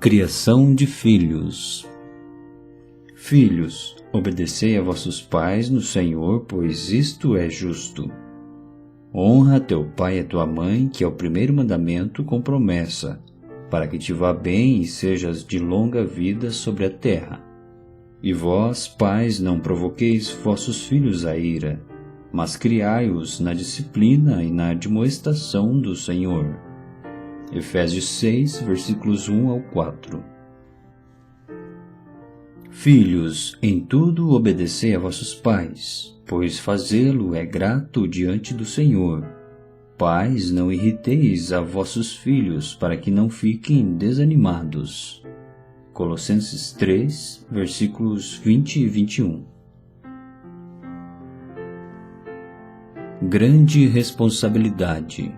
Criação de filhos. Filhos, obedecei a vossos pais no Senhor, pois isto é justo. Honra teu pai e a tua mãe, que é o primeiro mandamento com promessa, para que te vá bem e sejas de longa vida sobre a terra. E vós, pais, não provoqueis vossos filhos à ira, mas criai-os na disciplina e na admoestação do Senhor. Efésios 6, versículos 1 ao 4. Filhos, em tudo obedecei a vossos pais, pois fazê-lo é grato diante do Senhor. Pais, não irriteis a vossos filhos, para que não fiquem desanimados. Colossenses 3, versículos 20 e 21. Grande responsabilidade.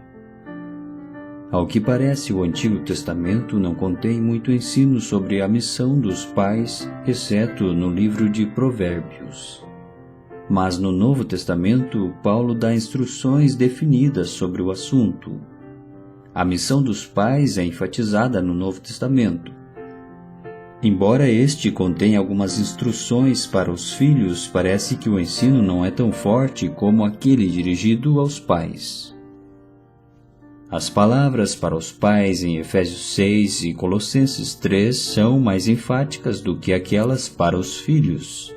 Ao que parece, o Antigo Testamento não contém muito ensino sobre a missão dos pais, exceto no livro de Provérbios. Mas no Novo Testamento, Paulo dá instruções definidas sobre o assunto. A missão dos pais é enfatizada no Novo Testamento. Embora este contenha algumas instruções para os filhos, parece que o ensino não é tão forte como aquele dirigido aos pais. As palavras para os pais em Efésios 6 e Colossenses 3 são mais enfáticas do que aquelas para os filhos.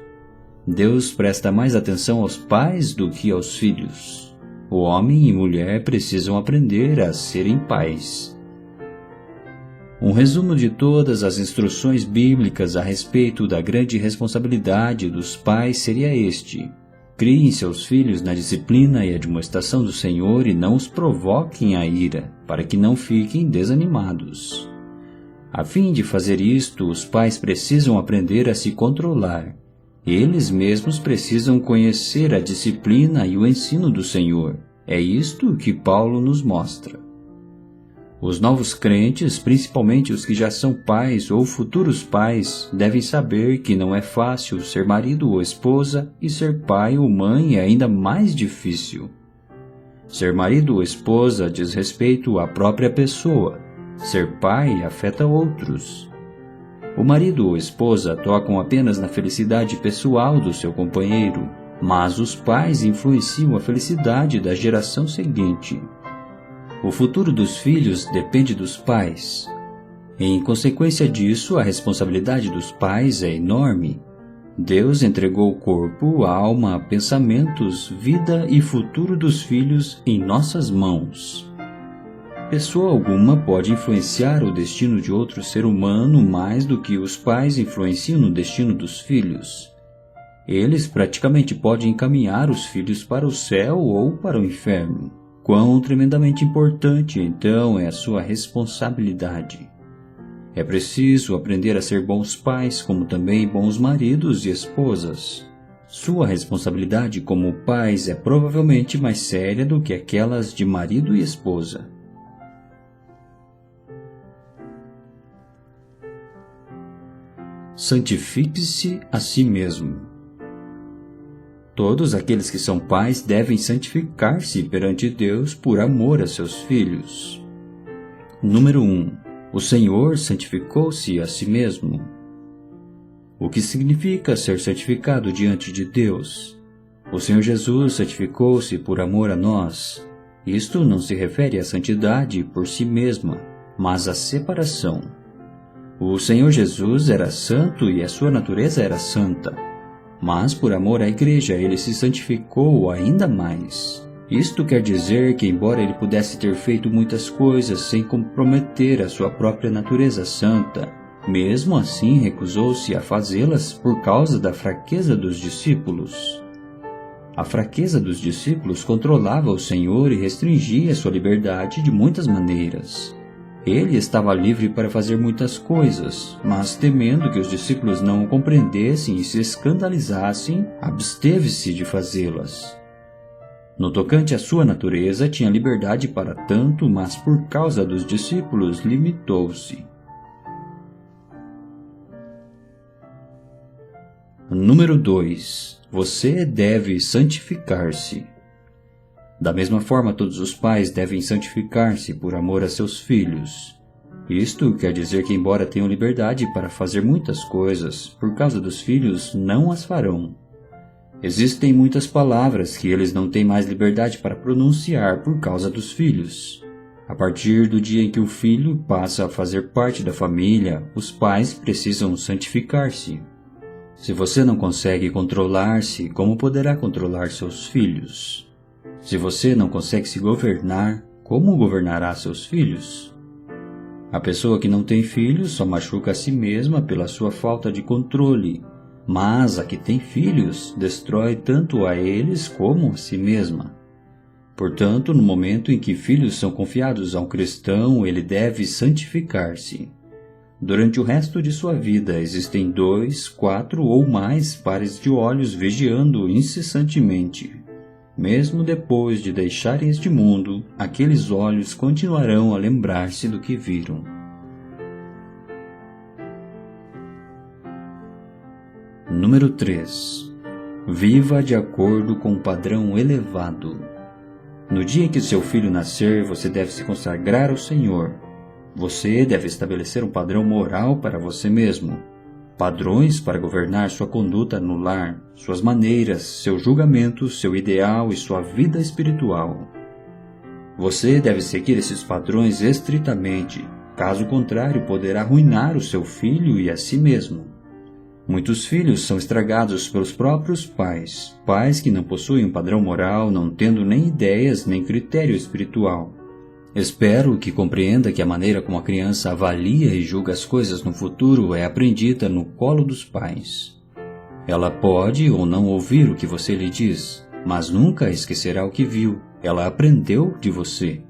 Deus presta mais atenção aos pais do que aos filhos. O homem e mulher precisam aprender a serem pais. Um resumo de todas as instruções bíblicas a respeito da grande responsabilidade dos pais seria este: criem seus filhos na disciplina e admoestação do Senhor e não os provoquem à ira, para que não fiquem desanimados. A fim de fazer isto, os pais precisam aprender a se controlar. Eles mesmos precisam conhecer a disciplina e o ensino do Senhor. É isto que Paulo nos mostra. Os novos crentes, principalmente os que já são pais ou futuros pais, devem saber que não é fácil ser marido ou esposa e ser pai ou mãe é ainda mais difícil. Ser marido ou esposa diz respeito à própria pessoa. Ser pai afeta outros. O marido ou esposa tocam apenas na felicidade pessoal do seu companheiro, mas os pais influenciam a felicidade da geração seguinte. O futuro dos filhos depende dos pais. Em consequência disso, a responsabilidade dos pais é enorme. Deus entregou o corpo, a alma, pensamentos, vida e futuro dos filhos em nossas mãos. Pessoa alguma pode influenciar o destino de outro ser humano mais do que os pais influenciam no destino dos filhos. Eles praticamente podem encaminhar os filhos para o céu ou para o inferno. Quão tremendamente importante, então, é a sua responsabilidade. É preciso aprender a ser bons pais, como também bons maridos e esposas. Sua responsabilidade como pais é provavelmente mais séria do que aquelas de marido e esposa. Santifique-se a si mesmo. Todos aqueles que são pais devem santificar-se perante Deus por amor a seus filhos. Número 1. O Senhor santificou-se a si mesmo. O que significa ser santificado diante de Deus? O Senhor Jesus santificou-se por amor a nós. Isto não se refere à santidade por si mesma, mas à separação. O Senhor Jesus era santo e a sua natureza era santa. Mas por amor à igreja ele se santificou ainda mais. Isto quer dizer que, embora ele pudesse ter feito muitas coisas sem comprometer a sua própria natureza santa, mesmo assim recusou-se a fazê-las por causa da fraqueza dos discípulos. A fraqueza dos discípulos controlava o Senhor e restringia sua liberdade de muitas maneiras. Ele estava livre para fazer muitas coisas, mas temendo que os discípulos não o compreendessem e se escandalizassem, absteve-se de fazê-las. No tocante à sua natureza, tinha liberdade para tanto, mas por causa dos discípulos, limitou-se. Número 2. Você deve santificar-se. Da mesma forma, todos os pais devem santificar-se por amor a seus filhos. Isto quer dizer que, embora tenham liberdade para fazer muitas coisas, por causa dos filhos, não as farão. Existem muitas palavras que eles não têm mais liberdade para pronunciar por causa dos filhos. A partir do dia em que o filho passa a fazer parte da família, os pais precisam santificar-se. Se você não consegue controlar-se, como poderá controlar seus filhos? Se você não consegue se governar, como governará seus filhos? A pessoa que não tem filhos só machuca a si mesma pela sua falta de controle, mas a que tem filhos destrói tanto a eles como a si mesma. Portanto, no momento em que filhos são confiados a um cristão, ele deve santificar-se. Durante o resto de sua vida, existem 2, 4 ou mais pares de olhos vigiando incessantemente. Mesmo depois de deixarem este mundo, aqueles olhos continuarão a lembrar-se do que viram. Número 3. Viva de acordo com um padrão elevado. No dia em que seu filho nascer, você deve se consagrar ao Senhor. Você deve estabelecer um padrão moral para você mesmo. Padrões para governar sua conduta no lar, suas maneiras, seu julgamento, seu ideal e sua vida espiritual. Você deve seguir esses padrões estritamente, caso contrário poderá arruinar o seu filho e a si mesmo. Muitos filhos são estragados pelos próprios pais, pais que não possuem um padrão moral, não tendo nem ideias nem critério espiritual. Espero que compreenda que a maneira como a criança avalia e julga as coisas no futuro é aprendida no colo dos pais. Ela pode ou não ouvir o que você lhe diz, mas nunca esquecerá o que viu. Ela aprendeu de você.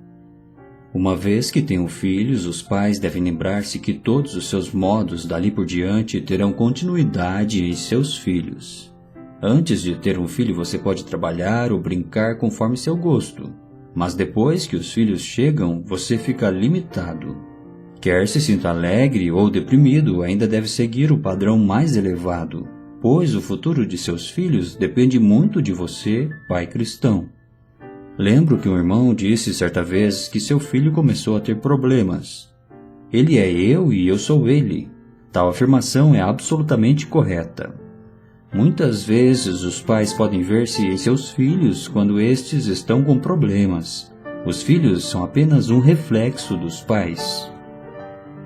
Uma vez que tenham filhos, os pais devem lembrar-se que todos os seus modos dali por diante terão continuidade em seus filhos. Antes de ter um filho, você pode trabalhar ou brincar conforme seu gosto. Mas depois que os filhos chegam, você fica limitado. Quer se sinta alegre ou deprimido, ainda deve seguir o padrão mais elevado, pois o futuro de seus filhos depende muito de você, pai cristão. Lembro que um irmão disse certa vez que seu filho começou a ter problemas. Ele é eu e eu sou ele. Tal afirmação é absolutamente correta. Muitas vezes os pais podem ver-se em seus filhos quando estes estão com problemas. Os filhos são apenas um reflexo dos pais.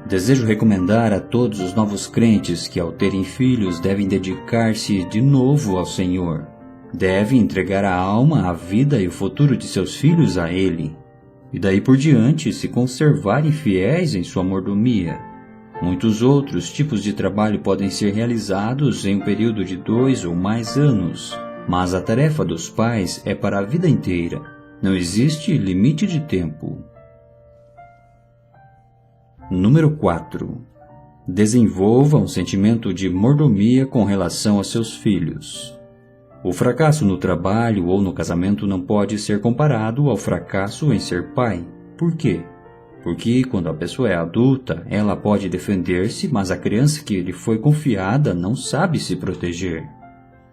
Desejo recomendar a todos os novos crentes que, ao terem filhos, devem dedicar-se de novo ao Senhor. Devem entregar a alma, a vida e o futuro de seus filhos a Ele. E daí por diante se conservarem fiéis em sua mordomia. Muitos outros tipos de trabalho podem ser realizados em um período de 2 ou mais anos, mas a tarefa dos pais é para a vida inteira. Não existe limite de tempo. Número 4. Desenvolva um sentimento de mordomia com relação a seus filhos. O fracasso no trabalho ou no casamento não pode ser comparado ao fracasso em ser pai. Por quê? Porque quando a pessoa é adulta, ela pode defender-se, mas a criança que lhe foi confiada não sabe se proteger.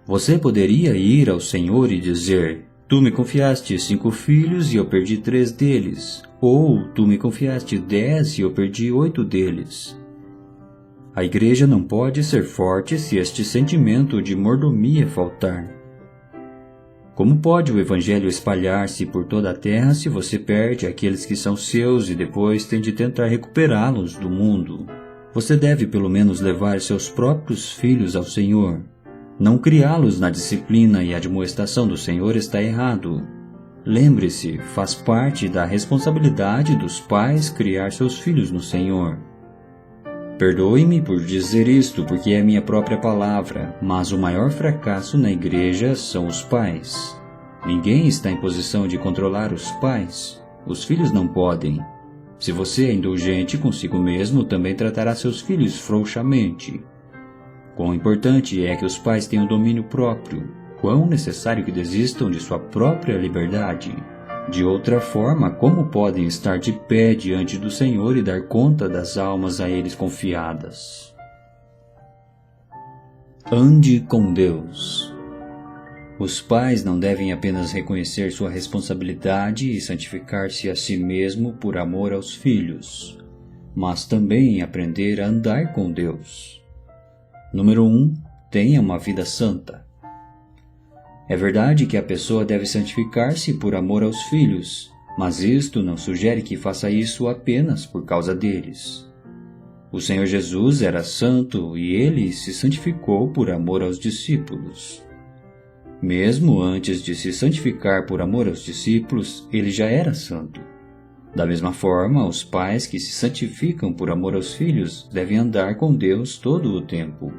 Você poderia ir ao Senhor e dizer: Tu me confiaste 5 filhos e eu perdi 3 deles. Ou, tu me confiaste 10 e eu perdi 8 deles. A igreja não pode ser forte se este sentimento de mordomia faltar. Como pode o evangelho espalhar-se por toda a terra se você perde aqueles que são seus e depois tem de tentar recuperá-los do mundo? Você deve pelo menos levar seus próprios filhos ao Senhor. Não criá-los na disciplina e admoestação do Senhor está errado. Lembre-se, faz parte da responsabilidade dos pais criar seus filhos no Senhor. Perdoe-me por dizer isto, porque é minha própria palavra, mas o maior fracasso na igreja são os pais. Ninguém está em posição de controlar os pais. Os filhos não podem. Se você é indulgente consigo mesmo, também tratará seus filhos frouxamente. Quão importante é que os pais tenham domínio próprio. Quão necessário que desistam de sua própria liberdade. De outra forma, como podem estar de pé diante do Senhor e dar conta das almas a eles confiadas? Ande com Deus. Os pais não devem apenas reconhecer sua responsabilidade e santificar-se a si mesmo por amor aos filhos. mas também em aprender a andar com Deus. Número 1. Tenha uma vida santa. É verdade que a pessoa deve santificar-se por amor aos filhos, mas isto não sugere que faça isso apenas por causa deles. O Senhor Jesus era santo e ele se santificou por amor aos discípulos. Mesmo antes de se santificar por amor aos discípulos, ele já era santo. Da mesma forma, os pais que se santificam por amor aos filhos devem andar com Deus todo o tempo.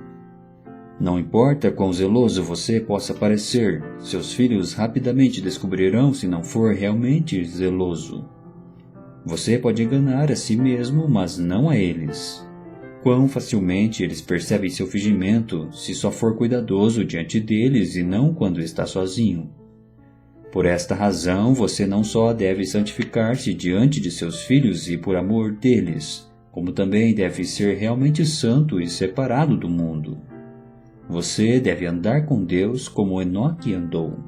Não importa quão zeloso você possa parecer, seus filhos rapidamente descobrirão se não for realmente zeloso. Você pode enganar a si mesmo, mas não a eles. Quão facilmente eles percebem seu fingimento se só for cuidadoso diante deles e não quando está sozinho. Por esta razão, você não só deve santificar-se diante de seus filhos e por amor deles, como também deve ser realmente santo e separado do mundo. Você deve andar com Deus como Enoque andou.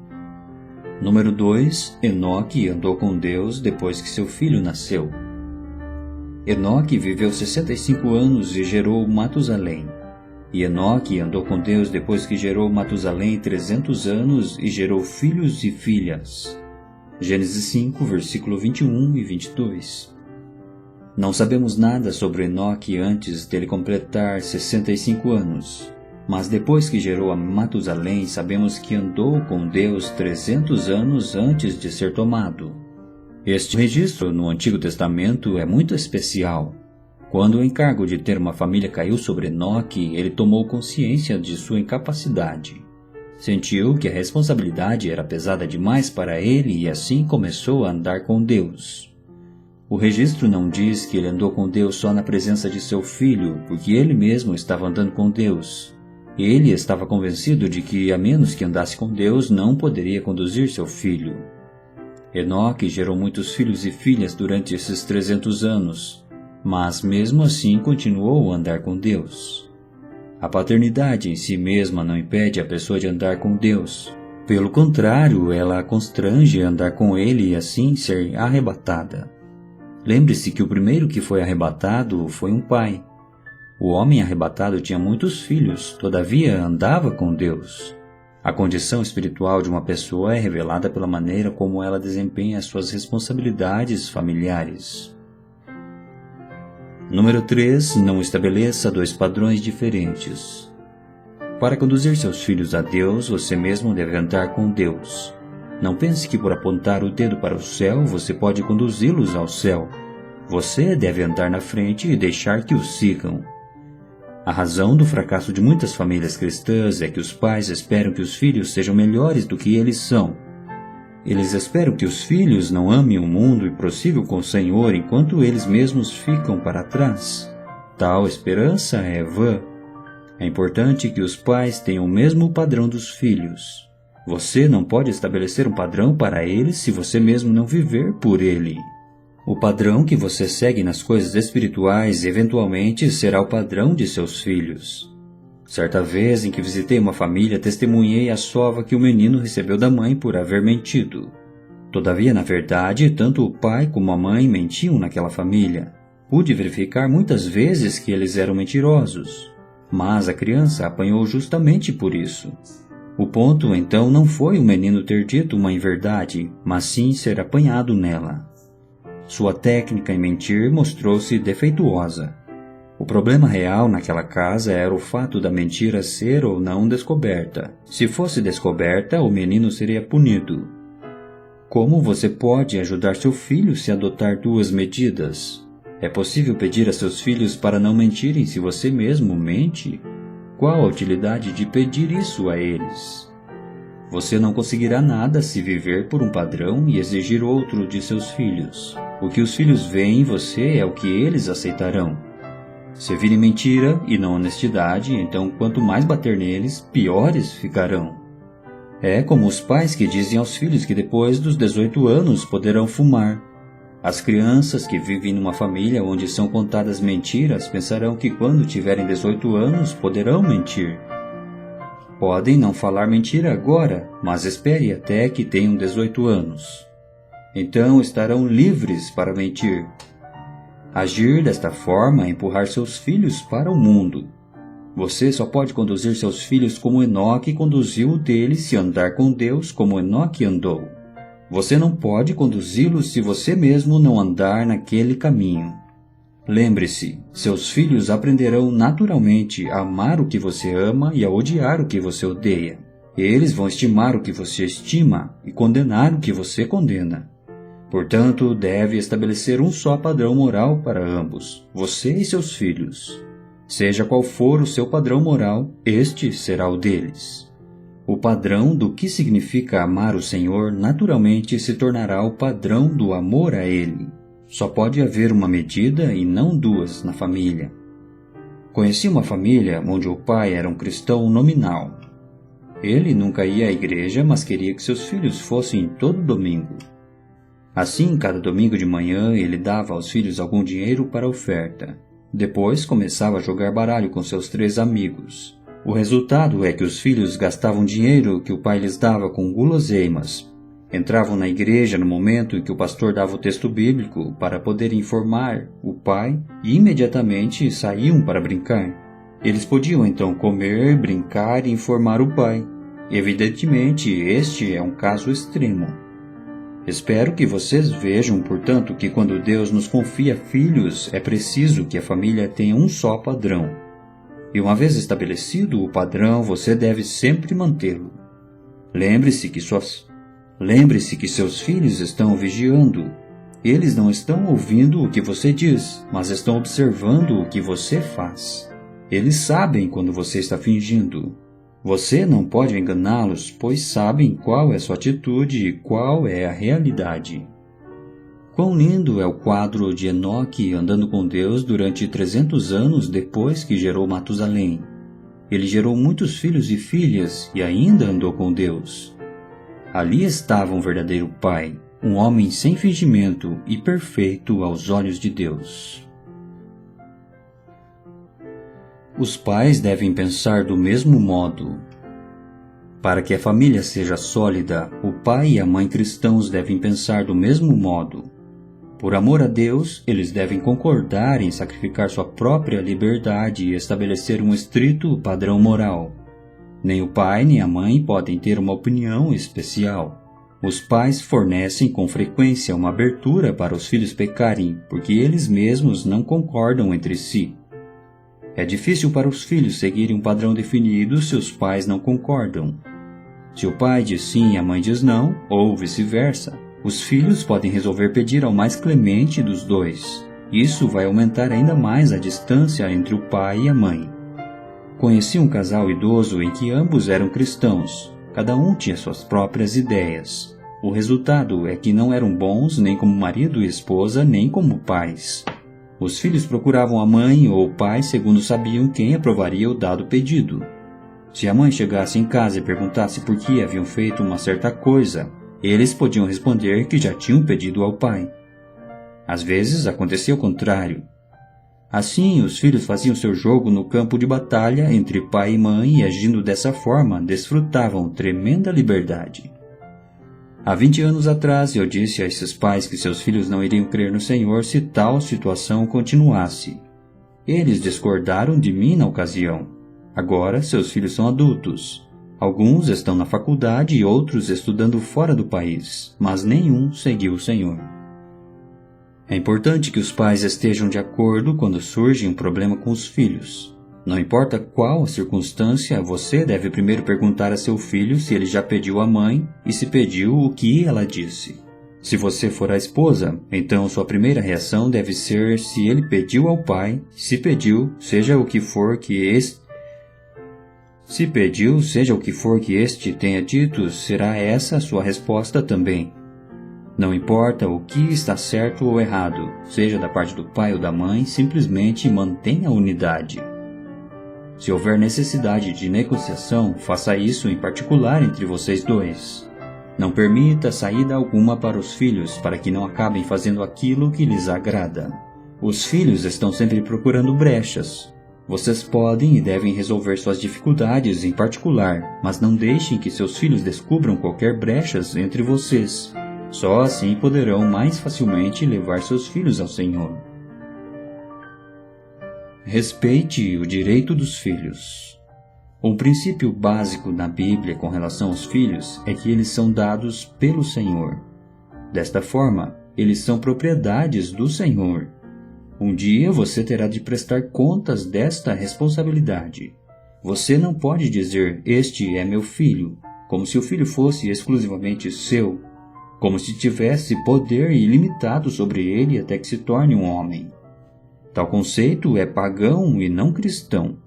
Número 2. Enoque andou com Deus depois que seu filho nasceu. Enoque viveu 65 anos e gerou Matusalém. E Enoque andou com Deus depois que gerou Matusalém 300 anos e gerou filhos e filhas. Gênesis 5, versículo 21 e 22. Não sabemos nada sobre Enoque antes dele completar 65 anos. Mas depois que gerou a Matusalém, sabemos que andou com Deus 300 anos antes de ser tomado. Este registro no Antigo Testamento é muito especial. Quando o encargo de ter uma família caiu sobre Enoque, ele tomou consciência de sua incapacidade. Sentiu que a responsabilidade era pesada demais para ele e assim começou a andar com Deus. O registro não diz que ele andou com Deus só na presença de seu filho, porque ele mesmo estava andando com Deus. Ele estava convencido de que, a menos que andasse com Deus, não poderia conduzir seu filho. Enoque gerou muitos filhos e filhas durante esses 300 anos, mas mesmo assim continuou a andar com Deus. A paternidade em si mesma não impede a pessoa de andar com Deus. Pelo contrário, ela a constrange a andar com Ele e assim ser arrebatada. Lembre-se que o primeiro que foi arrebatado foi um pai. O homem arrebatado tinha muitos filhos, todavia andava com Deus. A condição espiritual de uma pessoa é revelada pela maneira como ela desempenha suas responsabilidades familiares. Número 3. Não estabeleça dois padrões diferentes. Para conduzir seus filhos a Deus, você mesmo deve andar com Deus. Não pense que por apontar o dedo para o céu, você pode conduzi-los ao céu. Você deve andar na frente e deixar que os sigam. A razão do fracasso de muitas famílias cristãs é que os pais esperam que os filhos sejam melhores do que eles são. Eles esperam que os filhos não amem o mundo e prossigam com o Senhor enquanto eles mesmos ficam para trás. Tal esperança é vã. É importante que os pais tenham o mesmo padrão dos filhos. Você não pode estabelecer um padrão para eles se você mesmo não viver por ele. O padrão que você segue nas coisas espirituais eventualmente será o padrão de seus filhos. Certa vez em que visitei uma família, testemunhei a sova que o menino recebeu da mãe por haver mentido. Todavia, na verdade, tanto o pai como a mãe mentiam naquela família. Pude verificar muitas vezes que eles eram mentirosos, mas a criança apanhou justamente por isso. O ponto, então, não foi o menino ter dito uma inverdade, mas sim ser apanhado nela. Sua técnica em mentir mostrou-se defeituosa. O problema real naquela casa era o fato da mentira ser ou não descoberta. Se fosse descoberta, o menino seria punido. Como você pode ajudar seu filho se adotar duas medidas? É possível pedir a seus filhos para não mentirem se você mesmo mente? Qual a utilidade de pedir isso a eles? Você não conseguirá nada se viver por um padrão e exigir outro de seus filhos. O que os filhos veem em você é o que eles aceitarão. Se virem mentira e não honestidade, então quanto mais bater neles, piores ficarão. É como os pais que dizem aos filhos que depois dos 18 anos poderão fumar. As crianças que vivem numa família onde são contadas mentiras pensarão que quando tiverem 18 anos poderão mentir. Podem não falar mentira agora, mas espere até que tenham 18 anos. Então estarão livres para mentir. Agir desta forma é empurrar seus filhos para o mundo. Você só pode conduzir seus filhos como Enoque conduziu o dele se andar com Deus como Enoque andou. Você não pode conduzi-los se você mesmo não andar naquele caminho. Lembre-se, seus filhos aprenderão naturalmente a amar o que você ama e a odiar o que você odeia. Eles vão estimar o que você estima e condenar o que você condena. Portanto, deve estabelecer um só padrão moral para ambos, você e seus filhos. Seja qual for o seu padrão moral, este será o deles. O padrão do que significa amar o Senhor naturalmente se tornará o padrão do amor a Ele. Só pode haver uma medida e não duas na família. Conheci uma família onde o pai era um cristão nominal. Ele nunca ia à igreja, mas queria que seus filhos fossem todo domingo. Assim, cada domingo de manhã, ele dava aos filhos algum dinheiro para a oferta. Depois, começava a jogar baralho com seus 3 amigos. O resultado é que os filhos gastavam dinheiro que o pai lhes dava com guloseimas. Entravam na igreja no momento em que o pastor dava o texto bíblico para poder informar o pai e imediatamente saíam para brincar. Eles podiam então comer, brincar e informar o pai. Evidentemente, este é um caso extremo. Espero que vocês vejam, portanto, que quando Deus nos confia filhos, é preciso que a família tenha um só padrão. E uma vez estabelecido o padrão, você deve sempre mantê-lo. Lembre-se que seus filhos estão vigiando. Eles não estão ouvindo o que você diz, mas estão observando o que você faz. Eles sabem quando você está fingindo. Você não pode enganá-los, pois sabem qual é sua atitude e qual é a realidade. Quão lindo é o quadro de Enoque andando com Deus durante 300 anos depois que gerou Matusalém. Ele gerou muitos filhos e filhas e ainda andou com Deus. Ali estava um verdadeiro pai, um homem sem fingimento e perfeito aos olhos de Deus. Os pais devem pensar do mesmo modo. Para que a família seja sólida, o pai e a mãe cristãos devem pensar do mesmo modo. Por amor a Deus, eles devem concordar em sacrificar sua própria liberdade e estabelecer um estrito padrão moral. Nem o pai nem a mãe podem ter uma opinião especial. Os pais fornecem com frequência uma abertura para os filhos pecarem, porque eles mesmos não concordam entre si. É difícil para os filhos seguirem um padrão definido se os pais não concordam. Se o pai diz sim e a mãe diz não, ou vice-versa, os filhos podem resolver pedir ao mais clemente dos dois. Isso vai aumentar ainda mais a distância entre o pai e a mãe. Conheci um casal idoso em que ambos eram cristãos. Cada um tinha suas próprias ideias. O resultado é que não eram bons nem como marido e esposa, nem como pais. Os filhos procuravam a mãe ou o pai segundo sabiam quem aprovaria o dado pedido. Se a mãe chegasse em casa e perguntasse por que haviam feito uma certa coisa, eles podiam responder que já tinham pedido ao pai. Às vezes acontecia o contrário. Assim, os filhos faziam seu jogo no campo de batalha entre pai e mãe e, agindo dessa forma, desfrutavam tremenda liberdade. Há 20 anos atrás, eu disse a esses pais que seus filhos não iriam crer no Senhor se tal situação continuasse. Eles discordaram de mim na ocasião. Agora, seus filhos são adultos. Alguns estão na faculdade e outros estudando fora do país, mas nenhum seguiu o Senhor. É importante que os pais estejam de acordo quando surge um problema com os filhos. Não importa qual a circunstância, você deve primeiro perguntar a seu filho se ele já pediu à mãe e se pediu o que ela disse. Se você for a esposa, então sua primeira reação deve ser se ele pediu ao pai. Se pediu, seja o que for que este tenha dito, será essa a sua resposta também. Não importa o que está certo ou errado, seja da parte do pai ou da mãe, simplesmente mantenha a unidade. Se houver necessidade de negociação, faça isso em particular entre vocês dois. Não permita saída alguma para os filhos, para que não acabem fazendo aquilo que lhes agrada. Os filhos estão sempre procurando brechas. Vocês podem e devem resolver suas dificuldades em particular, mas não deixem que seus filhos descubram qualquer brechas entre vocês. Só assim poderão mais facilmente levar seus filhos ao Senhor. Respeite o direito dos filhos. Um princípio básico na Bíblia com relação aos filhos é que eles são dados pelo Senhor. Desta forma, eles são propriedades do Senhor. Um dia você terá de prestar contas desta responsabilidade. Você não pode dizer, este é meu filho, como se o filho fosse exclusivamente seu, como se tivesse poder ilimitado sobre ele até que se torne um homem. Tal conceito é pagão e não cristão.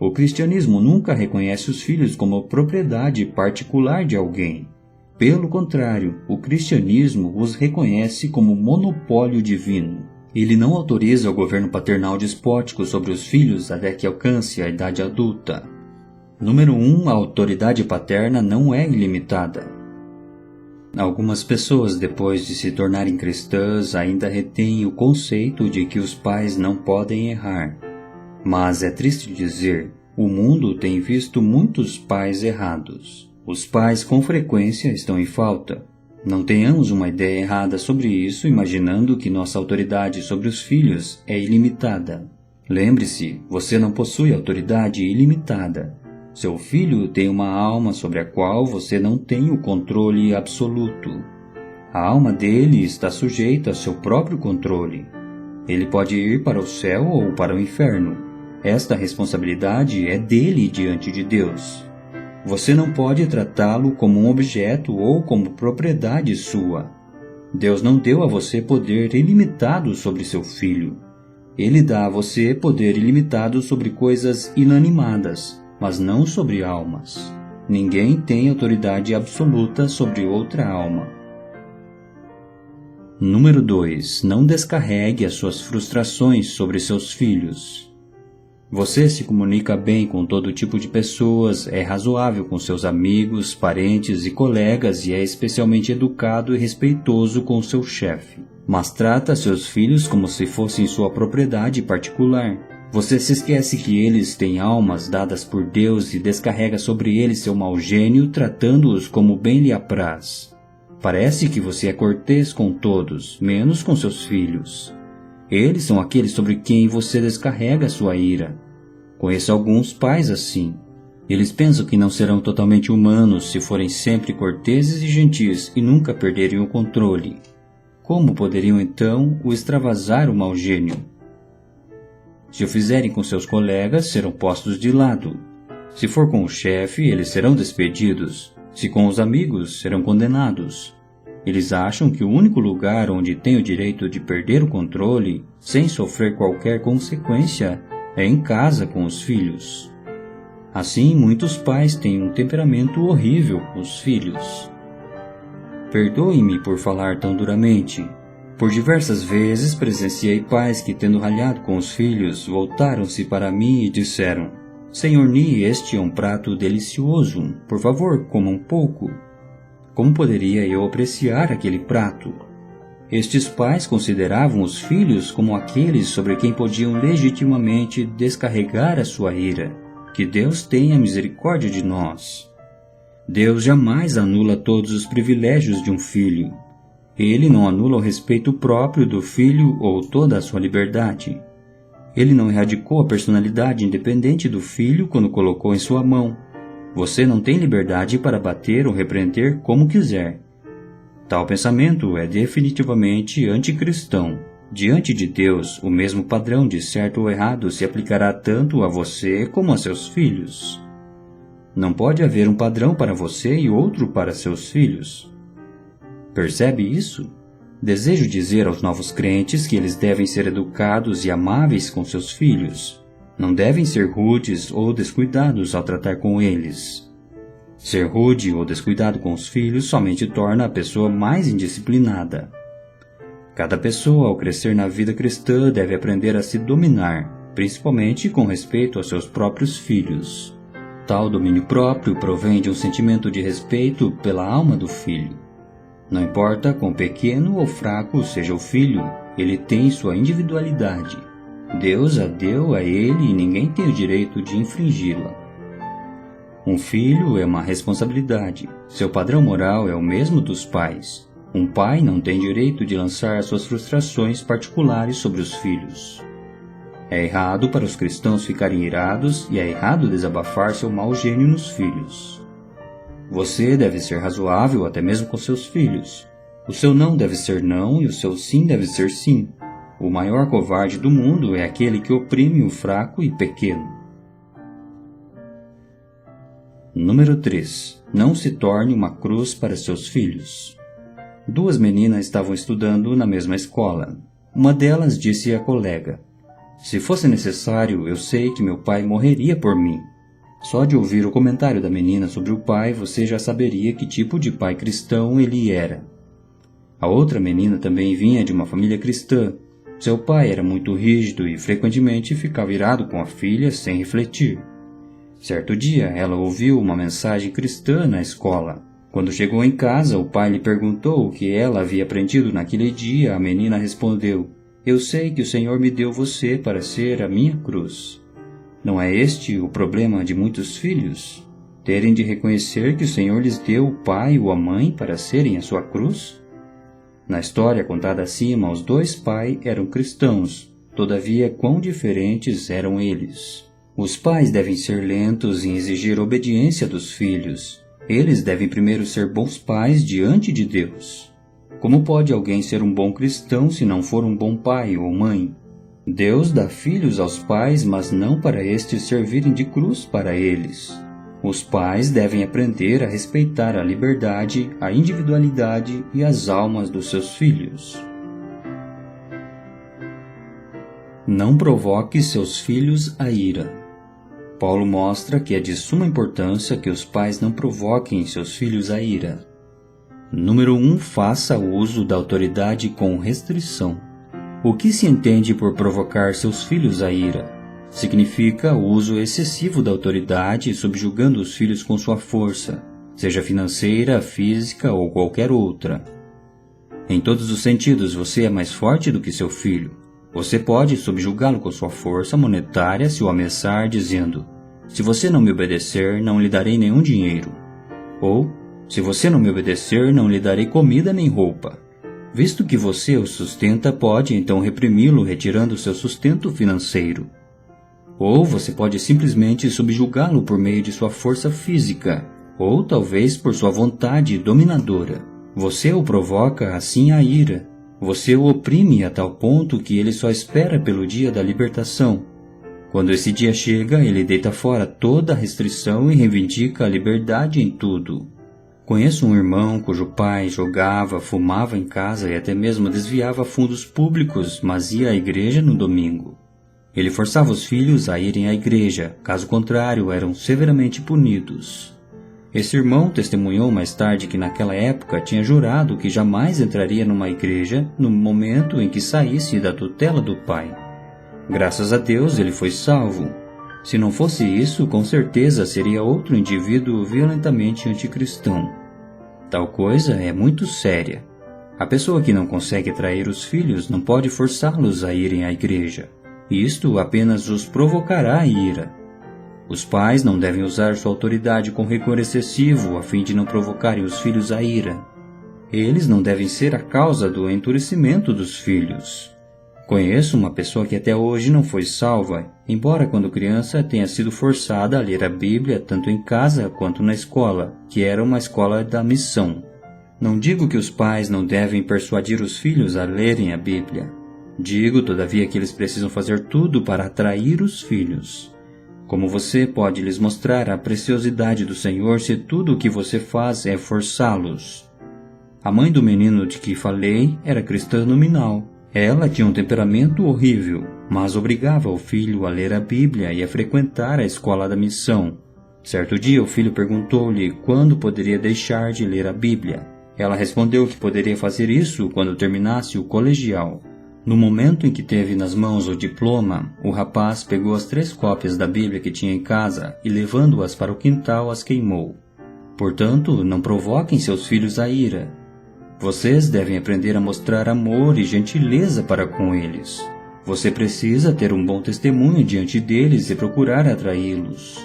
O cristianismo nunca reconhece os filhos como propriedade particular de alguém. Pelo contrário, o cristianismo os reconhece como monopólio divino. Ele não autoriza o governo paternal despótico sobre os filhos até que alcance a idade adulta. Número 1. A autoridade paterna não é ilimitada. Algumas pessoas, depois de se tornarem cristãs, ainda retêm o conceito de que os pais não podem errar. Mas é triste dizer, o mundo tem visto muitos pais errados. Os pais com frequência estão em falta. Não tenhamos uma ideia errada sobre isso, imaginando que nossa autoridade sobre os filhos é ilimitada. Lembre-se, você não possui autoridade ilimitada. Seu filho tem uma alma sobre a qual você não tem o controle absoluto. A alma dele está sujeita ao seu próprio controle. Ele pode ir para o céu ou para o inferno. Esta responsabilidade é dele diante de Deus. Você não pode tratá-lo como um objeto ou como propriedade sua. Deus não deu a você poder ilimitado sobre seu filho. Ele dá a você poder ilimitado sobre coisas inanimadas, mas não sobre almas. Ninguém tem autoridade absoluta sobre outra alma. Número 2. Não descarregue as suas frustrações sobre seus filhos. Você se comunica bem com todo tipo de pessoas, é razoável com seus amigos, parentes e colegas e é especialmente educado e respeitoso com seu chefe. Mas trata seus filhos como se fossem sua propriedade particular. Você se esquece que eles têm almas dadas por Deus e descarrega sobre eles seu mau gênio, tratando-os como bem lhe apraz. Parece que você é cortês com todos, menos com seus filhos. Eles são aqueles sobre quem você descarrega sua ira. Conheço alguns pais assim. Eles pensam que não serão totalmente humanos se forem sempre corteses e gentis e nunca perderem o controle. Como poderiam então o extravasar o mau gênio? Se o fizerem com seus colegas, serão postos de lado. Se for com o chefe, eles serão despedidos. Se com os amigos, serão condenados. Eles acham que o único lugar onde têm o direito de perder o controle, sem sofrer qualquer consequência, é em casa com os filhos. Assim, muitos pais têm um temperamento horrível com os filhos. Perdoe-me por falar tão duramente. Por diversas vezes presenciei pais que, tendo ralhado com os filhos, voltaram-se para mim e disseram: Senhor Ni, este é um prato delicioso. Por favor, coma um pouco. Como poderia eu apreciar aquele prato? Estes pais consideravam os filhos como aqueles sobre quem podiam legitimamente descarregar a sua ira. Que Deus tenha misericórdia de nós. Deus jamais anula todos os privilégios de um filho. Ele não anula o respeito próprio do filho ou toda a sua liberdade. Ele não erradicou a personalidade independente do filho quando colocou em sua mão. Você não tem liberdade para bater ou repreender como quiser. Tal pensamento é definitivamente anticristão. Diante de Deus, o mesmo padrão de certo ou errado se aplicará tanto a você como a seus filhos. Não pode haver um padrão para você e outro para seus filhos. Percebe isso? Desejo dizer aos novos crentes que eles devem ser educados e amáveis com seus filhos. Não devem ser rudes ou descuidados ao tratar com eles. Ser rude ou descuidado com os filhos somente torna a pessoa mais indisciplinada. Cada pessoa, ao crescer na vida cristã, deve aprender a se dominar, principalmente com respeito aos seus próprios filhos. Tal domínio próprio provém de um sentimento de respeito pela alma do filho. Não importa quão pequeno ou fraco seja o filho, ele tem sua individualidade. Deus a deu a ele e ninguém tem o direito de infringi-la. Um filho é uma responsabilidade. Seu padrão moral é o mesmo dos pais. Um pai não tem direito de lançar suas frustrações particulares sobre os filhos. É errado para os cristãos ficarem irados e é errado desabafar seu mau gênio nos filhos. Você deve ser razoável até mesmo com seus filhos. O seu não deve ser não e o seu sim deve ser sim. O maior covarde do mundo é aquele que oprime o fraco e pequeno. Número 3. Não se torne uma cruz para seus filhos. 2 meninas estavam estudando na mesma escola. Uma delas disse à colega: "Se fosse necessário, eu sei que meu pai morreria por mim." Só de ouvir o comentário da menina sobre o pai, você já saberia que tipo de pai cristão ele era. A outra menina também vinha de uma família cristã. Seu pai era muito rígido e frequentemente ficava irado com a filha sem refletir. Certo dia, ela ouviu uma mensagem cristã na escola. Quando chegou em casa, o pai lhe perguntou o que ela havia aprendido naquele dia. A menina respondeu: "Eu sei que o Senhor me deu você para ser a minha cruz." Não é este o problema de muitos filhos? Terem de reconhecer que o Senhor lhes deu o pai ou a mãe para serem a sua cruz? Na história contada acima, os 2 pais eram cristãos, todavia quão diferentes eram eles. Os pais devem ser lentos em exigir obediência dos filhos. Eles devem primeiro ser bons pais diante de Deus. Como pode alguém ser um bom cristão se não for um bom pai ou mãe? Deus dá filhos aos pais, mas não para estes servirem de cruz para eles. Os pais devem aprender a respeitar a liberdade, a individualidade e as almas dos seus filhos. Não provoque seus filhos a ira. Paulo mostra que é de suma importância que os pais não provoquem seus filhos a ira. Número 1. Faça uso da autoridade com restrição. O que se entende por provocar seus filhos a ira? Significa o uso excessivo da autoridade, subjugando os filhos com sua força, seja financeira, física ou qualquer outra. Em todos os sentidos, você é mais forte do que seu filho. Você pode subjugá-lo com sua força monetária se o ameaçar dizendo: "Se você não me obedecer, não lhe darei nenhum dinheiro." Ou: "Se você não me obedecer, não lhe darei comida nem roupa." Visto que você o sustenta, pode então reprimi-lo retirando seu sustento financeiro. Ou você pode simplesmente subjugá-lo por meio de sua força física, ou talvez por sua vontade dominadora. Você o provoca assim à ira. Você o oprime a tal ponto que ele só espera pelo dia da libertação. Quando esse dia chega, ele deita fora toda a restrição e reivindica a liberdade em tudo. Conheço um irmão cujo pai jogava, fumava em casa e até mesmo desviava fundos públicos, mas ia à igreja no domingo. Ele forçava os filhos a irem à igreja, caso contrário, eram severamente punidos. Esse irmão testemunhou mais tarde que naquela época tinha jurado que jamais entraria numa igreja no momento em que saísse da tutela do pai. Graças a Deus ele foi salvo. Se não fosse isso, com certeza seria outro indivíduo violentamente anticristão. Tal coisa é muito séria. A pessoa que não consegue trair os filhos não pode forçá-los a irem à igreja. Isto apenas os provocará a ira. Os pais não devem usar sua autoridade com rigor excessivo a fim de não provocarem os filhos à ira. Eles não devem ser a causa do endurecimento dos filhos. Conheço uma pessoa que até hoje não foi salva, embora quando criança tenha sido forçada a ler a Bíblia tanto em casa quanto na escola, que era uma escola da missão. Não digo que os pais não devem persuadir os filhos a lerem a Bíblia. Digo, todavia, que eles precisam fazer tudo para atrair os filhos. Como você pode lhes mostrar a preciosidade do Senhor se tudo o que você faz é forçá-los? A mãe do menino de que falei era cristã nominal. Ela tinha um temperamento horrível, mas obrigava o filho a ler a Bíblia e a frequentar a escola da missão. Certo dia, o filho perguntou-lhe quando poderia deixar de ler a Bíblia. Ela respondeu que poderia fazer isso quando terminasse o colegial. No momento em que teve nas mãos o diploma, o rapaz pegou as 3 cópias da Bíblia que tinha em casa e, levando-as para o quintal, as queimou. Portanto, não provoquem seus filhos a ira. Vocês devem aprender a mostrar amor e gentileza para com eles. Você precisa ter um bom testemunho diante deles e procurar atraí-los.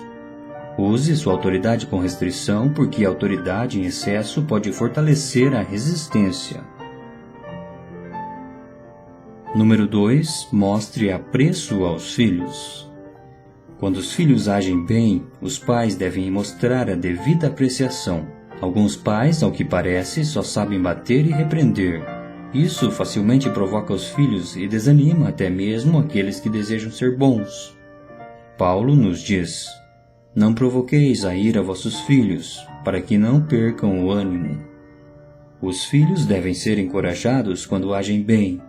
Use sua autoridade com restrição, porque a autoridade em excesso pode fortalecer a resistência. Número 2. Mostre apreço aos filhos. Quando os filhos agem bem, os pais devem mostrar a devida apreciação. Alguns pais, ao que parece, só sabem bater e repreender. Isso facilmente provoca os filhos e desanima até mesmo aqueles que desejam ser bons. Paulo nos diz: não provoqueis a ira vossos filhos, para que não percam o ânimo. Os filhos devem ser encorajados quando agem bem.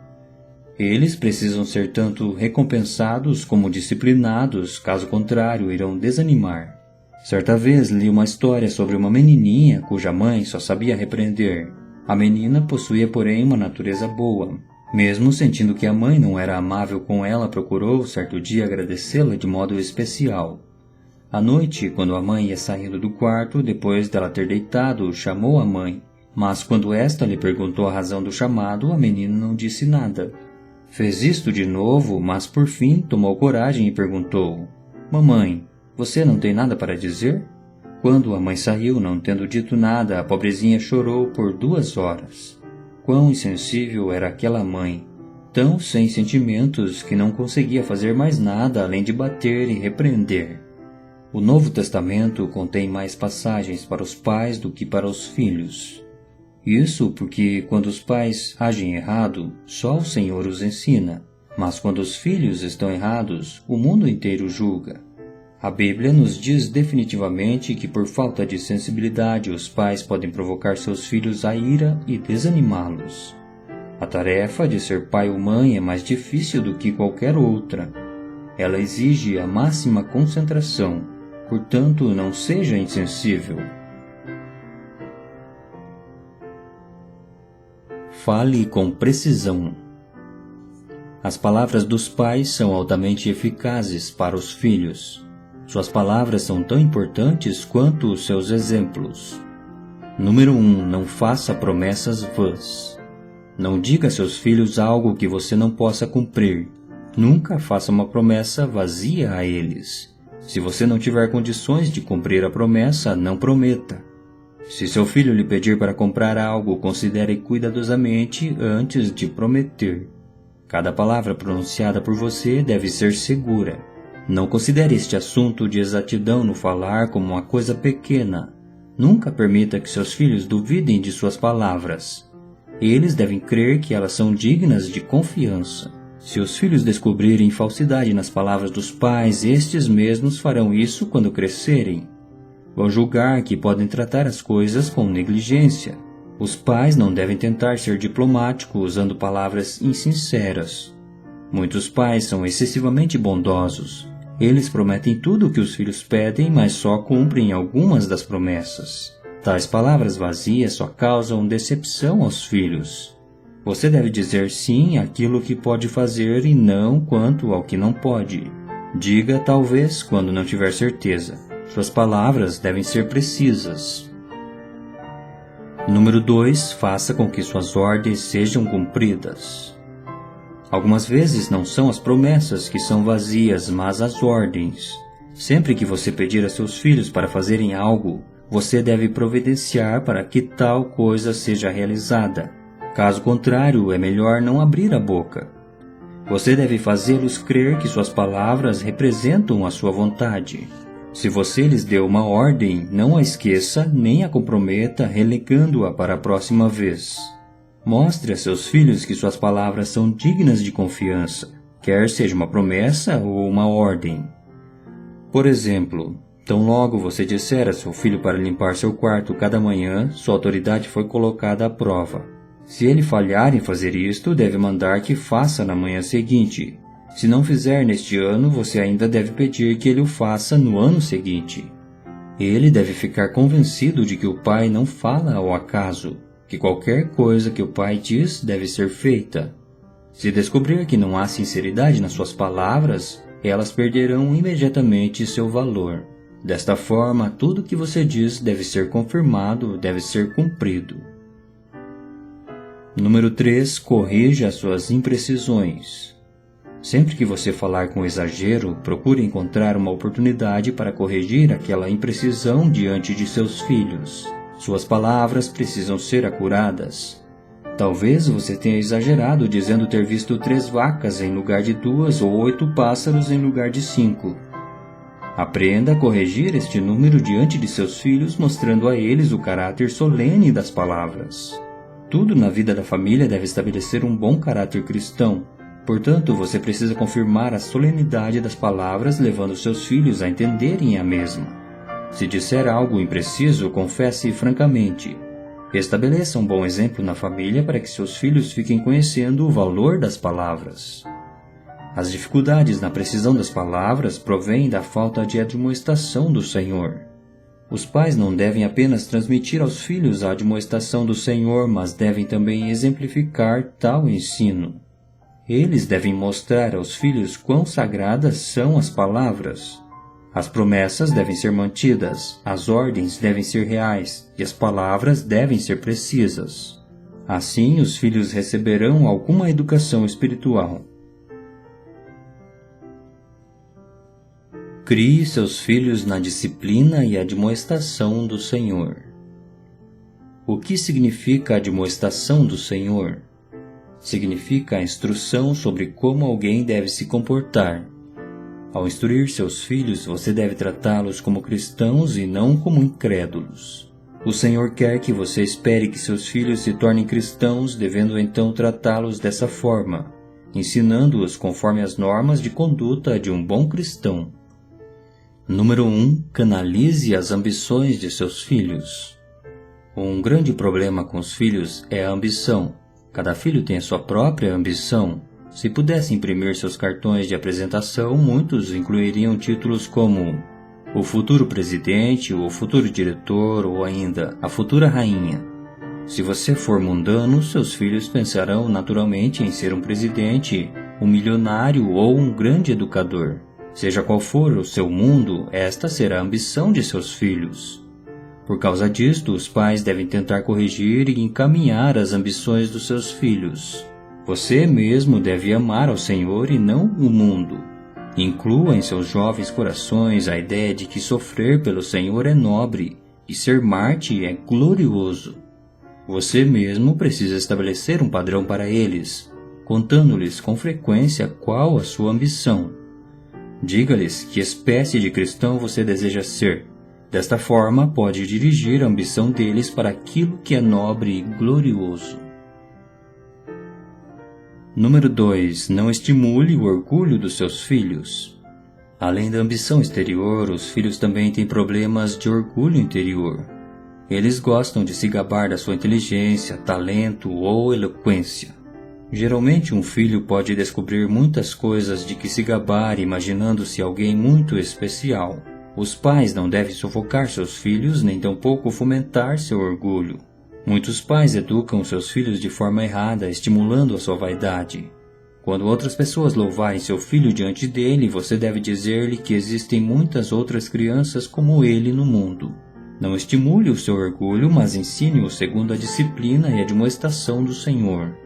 Eles precisam ser tanto recompensados como disciplinados, caso contrário, irão desanimar. Certa vez li uma história sobre uma menininha cuja mãe só sabia repreender. A menina possuía, porém, uma natureza boa. Mesmo sentindo que a mãe não era amável com ela, procurou certo dia agradecê-la de modo especial. À noite, quando a mãe ia saindo do quarto, depois dela ter deitado, chamou a mãe. Mas quando esta lhe perguntou a razão do chamado, a menina não disse nada. Fez isto de novo, mas por fim tomou coragem e perguntou: mamãe, você não tem nada para dizer? Quando a mãe saiu, não tendo dito nada, a pobrezinha chorou por 2 horas. Quão insensível era aquela mãe, tão sem sentimentos que não conseguia fazer mais nada além de bater e repreender. O Novo Testamento contém mais passagens para os pais do que para os filhos. Isso porque quando os pais agem errado, só o Senhor os ensina, mas quando os filhos estão errados, o mundo inteiro julga. A Bíblia nos diz definitivamente que por falta de sensibilidade os pais podem provocar seus filhos à ira e desanimá-los. A tarefa de ser pai ou mãe é mais difícil do que qualquer outra. Ela exige a máxima concentração, portanto não seja insensível. Fale com precisão. As palavras dos pais são altamente eficazes para os filhos. Suas palavras são tão importantes quanto os seus exemplos. Número 1. Não faça promessas vãs. Não diga a seus filhos algo que você não possa cumprir. Nunca faça uma promessa vazia a eles. Se você não tiver condições de cumprir a promessa, não prometa. Se seu filho lhe pedir para comprar algo, considere cuidadosamente antes de prometer. Cada palavra pronunciada por você deve ser segura. Não considere este assunto de exatidão no falar como uma coisa pequena. Nunca permita que seus filhos duvidem de suas palavras. Eles devem crer que elas são dignas de confiança. Se os filhos descobrirem falsidade nas palavras dos pais, estes mesmos farão isso quando crescerem. Vão julgar que podem tratar as coisas com negligência. Os pais não devem tentar ser diplomáticos usando palavras insinceras. Muitos pais são excessivamente bondosos. Eles prometem tudo o que os filhos pedem, mas só cumprem algumas das promessas. Tais palavras vazias só causam decepção aos filhos. Você deve dizer sim àquilo que pode fazer e não quanto ao que não pode. Diga talvez quando não tiver certeza. Suas palavras devem ser precisas. Número 2. Faça com que suas ordens sejam cumpridas. Algumas vezes não são as promessas que são vazias, mas as ordens. Sempre que você pedir a seus filhos para fazerem algo, você deve providenciar para que tal coisa seja realizada. Caso contrário, é melhor não abrir a boca. Você deve fazê-los crer que suas palavras representam a sua vontade. Se você lhes deu uma ordem, não a esqueça nem a comprometa relegando-a para a próxima vez. Mostre a seus filhos que suas palavras são dignas de confiança, quer seja uma promessa ou uma ordem. Por exemplo, tão logo você disser a seu filho para limpar seu quarto cada manhã, sua autoridade foi colocada à prova. Se ele falhar em fazer isto, deve mandar que faça na manhã seguinte. Se não fizer neste ano, você ainda deve pedir que ele o faça no ano seguinte. Ele deve ficar convencido de que o pai não fala ao acaso, que qualquer coisa que o pai diz deve ser feita. Se descobrir que não há sinceridade nas suas palavras, elas perderão imediatamente seu valor. Desta forma, tudo que você diz deve ser confirmado, deve ser cumprido. Número 3. Corrija as suas imprecisões. Sempre que você falar com exagero, procure encontrar uma oportunidade para corrigir aquela imprecisão diante de seus filhos. Suas palavras precisam ser acuradas. Talvez você tenha exagerado dizendo ter visto 3 vacas em lugar de 2 ou 8 pássaros em lugar de 5. Aprenda a corrigir este número diante de seus filhos, mostrando a eles o caráter solene das palavras. Tudo na vida da família deve estabelecer um bom caráter cristão. Portanto, você precisa confirmar a solenidade das palavras, levando seus filhos a entenderem a mesma. Se disser algo impreciso, confesse francamente. Estabeleça um bom exemplo na família para que seus filhos fiquem conhecendo o valor das palavras. As dificuldades na precisão das palavras provêm da falta de admoestação do Senhor. Os pais não devem apenas transmitir aos filhos a admoestação do Senhor, mas devem também exemplificar tal ensino. Eles devem mostrar aos filhos quão sagradas são as palavras. As promessas devem ser mantidas, as ordens devem ser reais e as palavras devem ser precisas. Assim, os filhos receberão alguma educação espiritual. Crie seus filhos na disciplina e admoestação do Senhor. O que significa a admoestação do Senhor? Significa a instrução sobre como alguém deve se comportar. Ao instruir seus filhos, você deve tratá-los como cristãos e não como incrédulos. O Senhor quer que você espere que seus filhos se tornem cristãos, devendo então tratá-los dessa forma, ensinando-os conforme as normas de conduta de um bom cristão. Número 1. Canalize as ambições de seus filhos. Um grande problema com os filhos é a ambição. Cada filho tem a sua própria ambição. Se pudesse imprimir seus cartões de apresentação, muitos incluiriam títulos como o futuro presidente, o futuro diretor ou ainda a futura rainha. Se você for mundano, seus filhos pensarão naturalmente em ser um presidente, um milionário ou um grande educador. Seja qual for o seu mundo, esta será a ambição de seus filhos. Por causa disto, os pais devem tentar corrigir e encaminhar as ambições dos seus filhos. Você mesmo deve amar ao Senhor e não o mundo. Inclua em seus jovens corações a ideia de que sofrer pelo Senhor é nobre e ser mártir é glorioso. Você mesmo precisa estabelecer um padrão para eles, contando-lhes com frequência qual a sua ambição. Diga-lhes que espécie de cristão você deseja ser. Desta forma, pode dirigir a ambição deles para aquilo que é nobre e glorioso. Número 2. Não estimule o orgulho dos seus filhos. Além da ambição exterior, os filhos também têm problemas de orgulho interior. Eles gostam de se gabar da sua inteligência, talento ou eloquência. Geralmente um filho pode descobrir muitas coisas de que se gabar imaginando-se alguém muito especial. Os pais não devem sufocar seus filhos nem tampouco fomentar seu orgulho. Muitos pais educam seus filhos de forma errada, estimulando a sua vaidade. Quando outras pessoas louvarem seu filho diante dele, você deve dizer-lhe que existem muitas outras crianças como ele no mundo. Não estimule o seu orgulho, mas ensine-o segundo a disciplina e a admoestação do Senhor.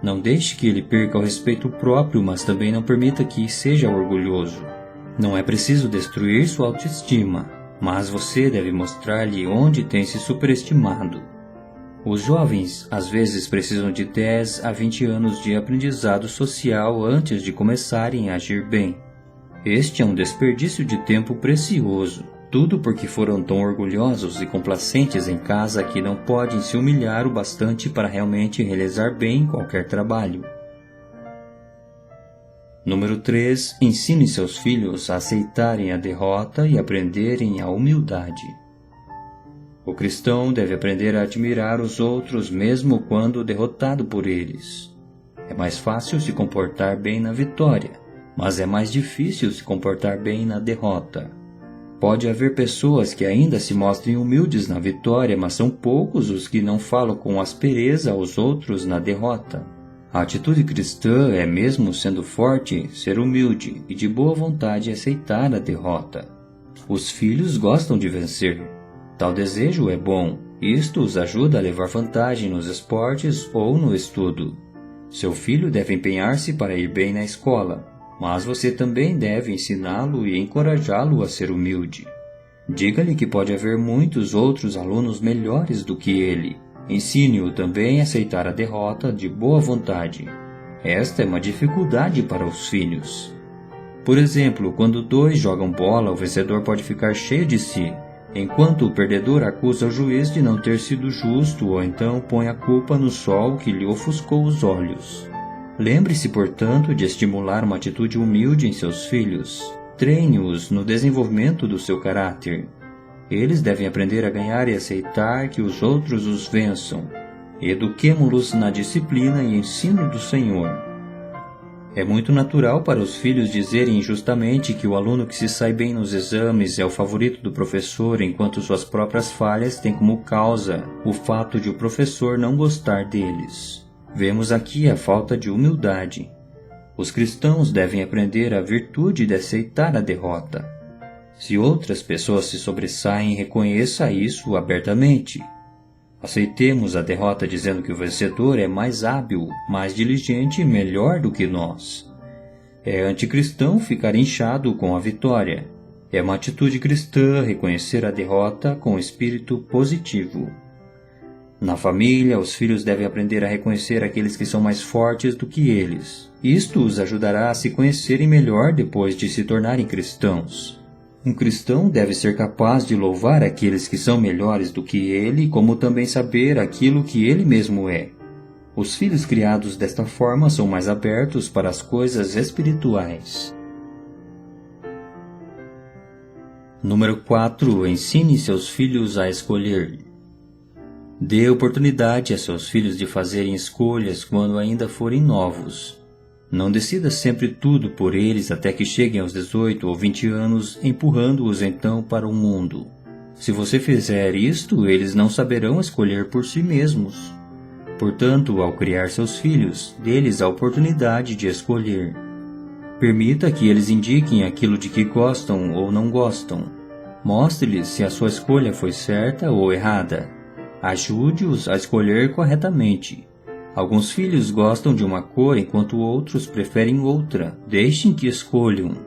Não deixe que ele perca o respeito próprio, mas também não permita que seja orgulhoso. Não é preciso destruir sua autoestima, mas você deve mostrar-lhe onde tem se superestimado. Os jovens às vezes precisam de 10 a 20 anos de aprendizado social antes de começarem a agir bem. Este é um desperdício de tempo precioso. Tudo porque foram tão orgulhosos e complacentes em casa que não podem se humilhar o bastante para realmente realizar bem qualquer trabalho. Número 3. Ensine seus filhos a aceitarem a derrota e aprenderem a humildade. O cristão deve aprender a admirar os outros mesmo quando derrotado por eles. É mais fácil se comportar bem na vitória, mas é mais difícil se comportar bem na derrota. Pode haver pessoas que ainda se mostrem humildes na vitória, mas são poucos os que não falam com aspereza aos outros na derrota. A atitude cristã é, mesmo sendo forte, ser humilde e de boa vontade aceitar a derrota. Os filhos gostam de vencer. Tal desejo é bom. Isto os ajuda a levar vantagem nos esportes ou no estudo. Seu filho deve empenhar-se para ir bem na escola, mas você também deve ensiná-lo e encorajá-lo a ser humilde. Diga-lhe que pode haver muitos outros alunos melhores do que ele. Ensine-o também a aceitar a derrota de boa vontade. Esta é uma dificuldade para os filhos. Por exemplo, quando dois jogam bola, o vencedor pode ficar cheio de si, enquanto o perdedor acusa o juiz de não ter sido justo ou então põe a culpa no sol que lhe ofuscou os olhos. Lembre-se, portanto, de estimular uma atitude humilde em seus filhos. Treine-os no desenvolvimento do seu caráter. Eles devem aprender a ganhar e aceitar que os outros os vençam. Eduquemo-los na disciplina e ensino do Senhor. É muito natural para os filhos dizerem injustamente que o aluno que se sai bem nos exames é o favorito do professor, enquanto suas próprias falhas têm como causa o fato de o professor não gostar deles. Vemos aqui a falta de humildade. Os cristãos devem aprender a virtude de aceitar a derrota. Se outras pessoas se sobressaem, reconheça isso abertamente. Aceitemos a derrota dizendo que o vencedor é mais hábil, mais diligente e melhor do que nós. É anticristão ficar inchado com a vitória. É uma atitude cristã reconhecer a derrota com espírito positivo. Na família, os filhos devem aprender a reconhecer aqueles que são mais fortes do que eles. Isto os ajudará a se conhecerem melhor depois de se tornarem cristãos. Um cristão deve ser capaz de louvar aqueles que são melhores do que ele, como também saber aquilo que ele mesmo é. Os filhos criados desta forma são mais abertos para as coisas espirituais. Número 4. Ensine seus filhos a escolher. Dê oportunidade a seus filhos de fazerem escolhas quando ainda forem novos. Não decida sempre tudo por eles até que cheguem aos 18 ou 20 anos, empurrando-os então para o mundo. Se você fizer isto, eles não saberão escolher por si mesmos. Portanto, ao criar seus filhos, dê-lhes a oportunidade de escolher. Permita que eles indiquem aquilo de que gostam ou não gostam. Mostre-lhes se a sua escolha foi certa ou errada. Ajude-os a escolher corretamente. Alguns filhos gostam de uma cor enquanto outros preferem outra. Deixem que escolham.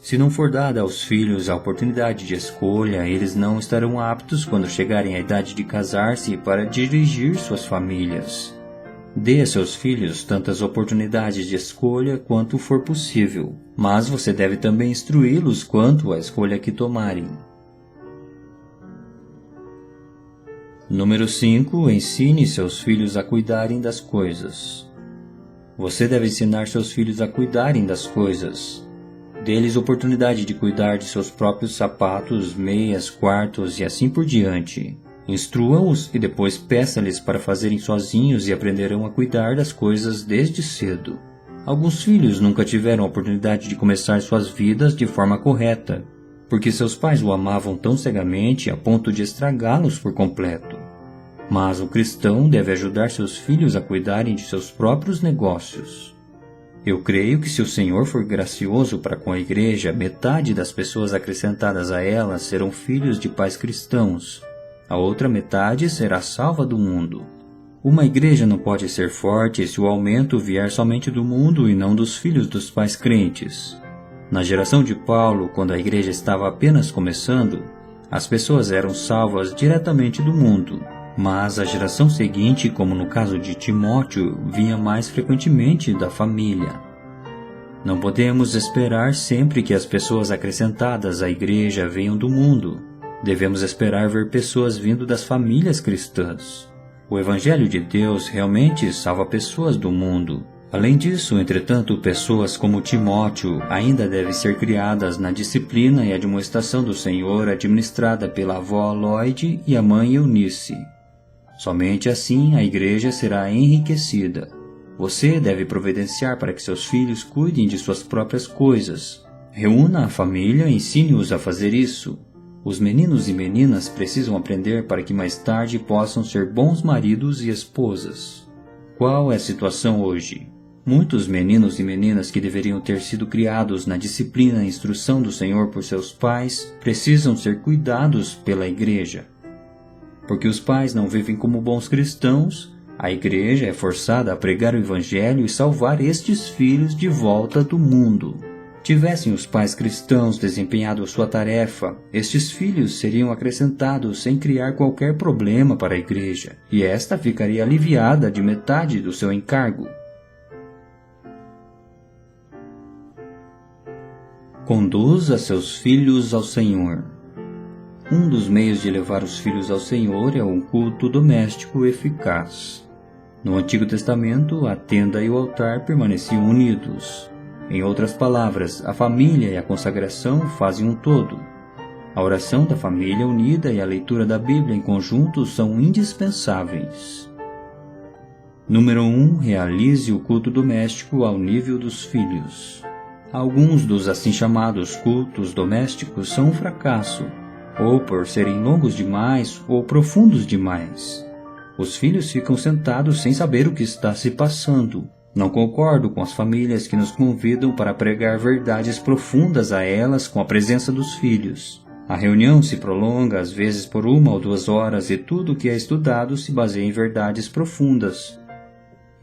Se não for dada aos filhos a oportunidade de escolha, eles não estarão aptos quando chegarem à idade de casar-se para dirigir suas famílias. Dê a seus filhos tantas oportunidades de escolha quanto for possível, mas você deve também instruí-los quanto à escolha que tomarem. Número 5. Ensine seus filhos a cuidarem das coisas. Você deve ensinar seus filhos a cuidarem das coisas. Dê-lhes oportunidade de cuidar de seus próprios sapatos, meias, quartos e assim por diante. Instrua-os e depois peça-lhes para fazerem sozinhos e aprenderão a cuidar das coisas desde cedo. Alguns filhos nunca tiveram a oportunidade de começar suas vidas de forma correta, porque seus pais o amavam tão cegamente a ponto de estragá-los por completo. Mas o cristão deve ajudar seus filhos a cuidarem de seus próprios negócios. Eu creio que se o Senhor for gracioso para com a igreja, metade das pessoas acrescentadas a ela serão filhos de pais cristãos. A outra metade será salva do mundo. Uma igreja não pode ser forte se o aumento vier somente do mundo e não dos filhos dos pais crentes. Na geração de Paulo, quando a igreja estava apenas começando, as pessoas eram salvas diretamente do mundo. Mas a geração seguinte, como no caso de Timóteo, vinha mais frequentemente da família. Não podemos esperar sempre que as pessoas acrescentadas à igreja venham do mundo. Devemos esperar ver pessoas vindo das famílias cristãs. O Evangelho de Deus realmente salva pessoas do mundo. Além disso, entretanto, pessoas como Timóteo ainda devem ser criadas na disciplina e admoestação do Senhor, administrada pela avó Lloyd e a mãe Eunice. Somente assim a igreja será enriquecida. Você deve providenciar para que seus filhos cuidem de suas próprias coisas. Reúna a família e ensine-os a fazer isso. Os meninos e meninas precisam aprender para que mais tarde possam ser bons maridos e esposas. Qual é a situação hoje? Muitos meninos e meninas que deveriam ter sido criados na disciplina e instrução do Senhor por seus pais precisam ser cuidados pela igreja. Porque os pais não vivem como bons cristãos, a igreja é forçada a pregar o Evangelho e salvar estes filhos de volta do mundo. Tivessem os pais cristãos desempenhado sua tarefa, estes filhos seriam acrescentados sem criar qualquer problema para a igreja, e esta ficaria aliviada de metade do seu encargo. Conduza seus filhos ao Senhor. Um dos meios de levar os filhos ao Senhor é um culto doméstico eficaz. No Antigo Testamento, a tenda e o altar permaneciam unidos. Em outras palavras, a família e a consagração fazem um todo. A oração da família unida e a leitura da Bíblia em conjunto são indispensáveis. Número 1. Realize o culto doméstico ao nível dos filhos. Alguns dos assim chamados cultos domésticos são um fracasso, ou por serem longos demais ou profundos demais. Os filhos ficam sentados sem saber o que está se passando. Não concordo com as famílias que nos convidam para pregar verdades profundas a elas com a presença dos filhos. A reunião se prolonga às vezes por 1 ou 2 horas e tudo o que é estudado se baseia em verdades profundas.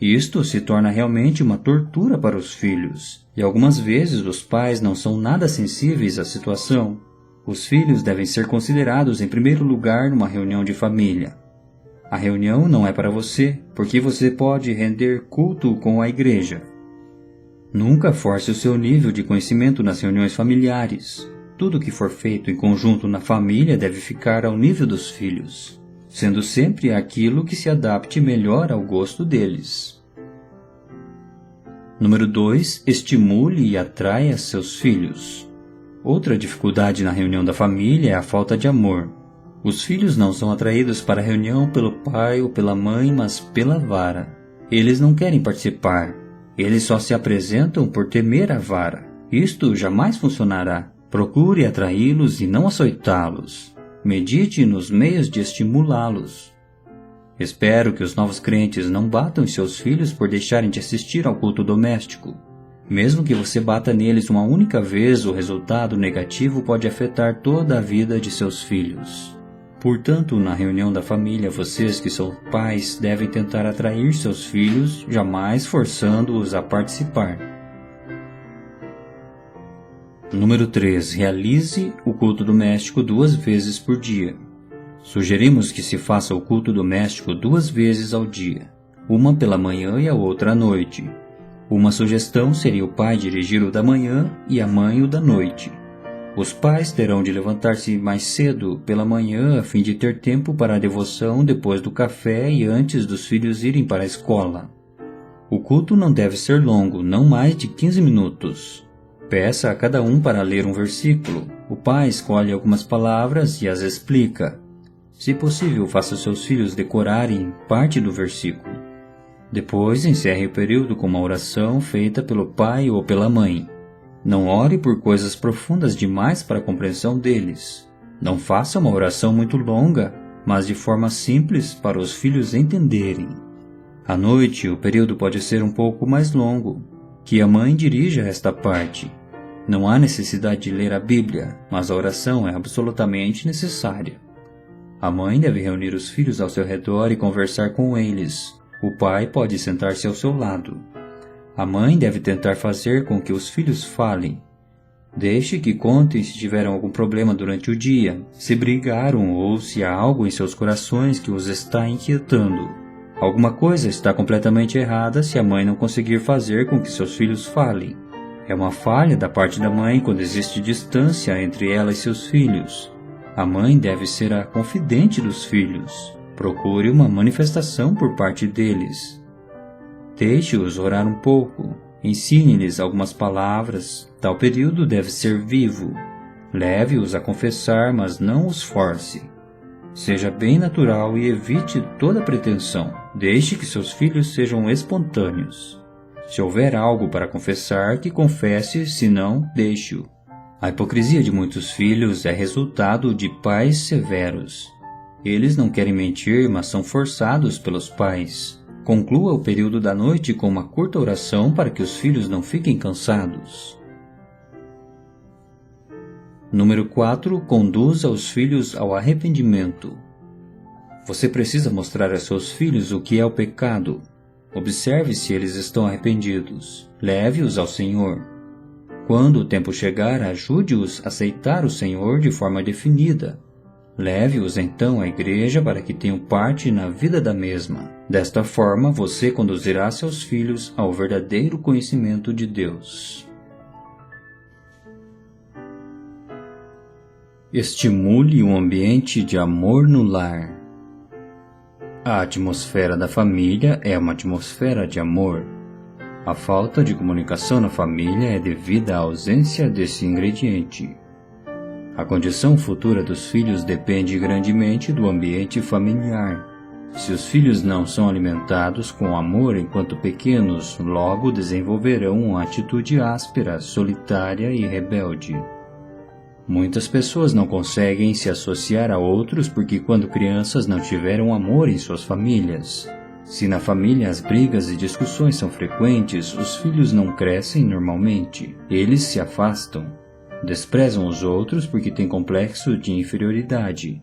Isto se torna realmente uma tortura para os filhos, e algumas vezes os pais não são nada sensíveis à situação. Os filhos devem ser considerados em primeiro lugar numa reunião de família. A reunião não é para você, porque você pode render culto com a igreja. Nunca force o seu nível de conhecimento nas reuniões familiares. Tudo que for feito em conjunto na família deve ficar ao nível dos filhos, sendo sempre aquilo que se adapte melhor ao gosto deles. Número 2. Estimule e atraia seus filhos. Outra dificuldade na reunião da família é a falta de amor. Os filhos não são atraídos para a reunião pelo pai ou pela mãe, mas pela vara. Eles não querem participar. Eles só se apresentam por temer a vara. Isto jamais funcionará. Procure atraí-los e não açoitá-los. Medite nos meios de estimulá-los. Espero que os novos crentes não batam em seus filhos por deixarem de assistir ao culto doméstico. Mesmo que você bata neles uma única vez, o resultado negativo pode afetar toda a vida de seus filhos. Portanto, na reunião da família, vocês que são pais devem tentar atrair seus filhos, jamais forçando-os a participar. Número 3. Realize o culto doméstico 2 vezes por dia. Sugerimos que se faça o culto doméstico 2 vezes ao dia, uma pela manhã e a outra à noite. Uma sugestão seria o pai dirigir o da manhã e a mãe o da noite. Os pais terão de levantar-se mais cedo pela manhã a fim de ter tempo para a devoção depois do café e antes dos filhos irem para a escola. O culto não deve ser longo, não mais de 15 minutos. Peça a cada um para ler um versículo. O pai escolhe algumas palavras e as explica. Se possível, faça seus filhos decorarem parte do versículo. Depois, encerre o período com uma oração feita pelo pai ou pela mãe. Não ore por coisas profundas demais para a compreensão deles. Não faça uma oração muito longa, mas de forma simples para os filhos entenderem. À noite, o período pode ser um pouco mais longo. Que a mãe dirija esta parte. Não há necessidade de ler a Bíblia, mas a oração é absolutamente necessária. A mãe deve reunir os filhos ao seu redor e conversar com eles. O pai pode sentar-se ao seu lado. A mãe deve tentar fazer com que os filhos falem. Deixe que contem se tiveram algum problema durante o dia, se brigaram ou se há algo em seus corações que os está inquietando. Alguma coisa está completamente errada se a mãe não conseguir fazer com que seus filhos falem. É uma falha da parte da mãe quando existe distância entre ela e seus filhos. A mãe deve ser a confidente dos filhos. Procure uma manifestação por parte deles. Deixe-os orar um pouco. Ensine-lhes algumas palavras. Tal período deve ser vivo. Leve-os a confessar, mas não os force. Seja bem natural e evite toda pretensão. Deixe que seus filhos sejam espontâneos. Se houver algo para confessar, que confesse, se não, deixe-o. A hipocrisia de muitos filhos é resultado de pais severos. Eles não querem mentir, mas são forçados pelos pais. Conclua o período da noite com uma curta oração para que os filhos não fiquem cansados. Número 4. Conduza os filhos ao arrependimento. Você precisa mostrar a seus filhos o que é o pecado. Observe se eles estão arrependidos. Leve-os ao Senhor. Quando o tempo chegar, ajude-os a aceitar o Senhor de forma definida. Leve-os então à igreja para que tenham parte na vida da mesma. Desta forma, você conduzirá seus filhos ao verdadeiro conhecimento de Deus. Estimule um ambiente de amor no lar. A atmosfera da família é uma atmosfera de amor. A falta de comunicação na família é devida à ausência desse ingrediente. A condição futura dos filhos depende grandemente do ambiente familiar. Se os filhos não são alimentados com amor enquanto pequenos, logo desenvolverão uma atitude áspera, solitária e rebelde. Muitas pessoas não conseguem se associar a outros porque quando crianças não tiveram amor em suas famílias. Se na família as brigas e discussões são frequentes, os filhos não crescem normalmente. Eles se afastam. Desprezam os outros porque têm complexo de inferioridade.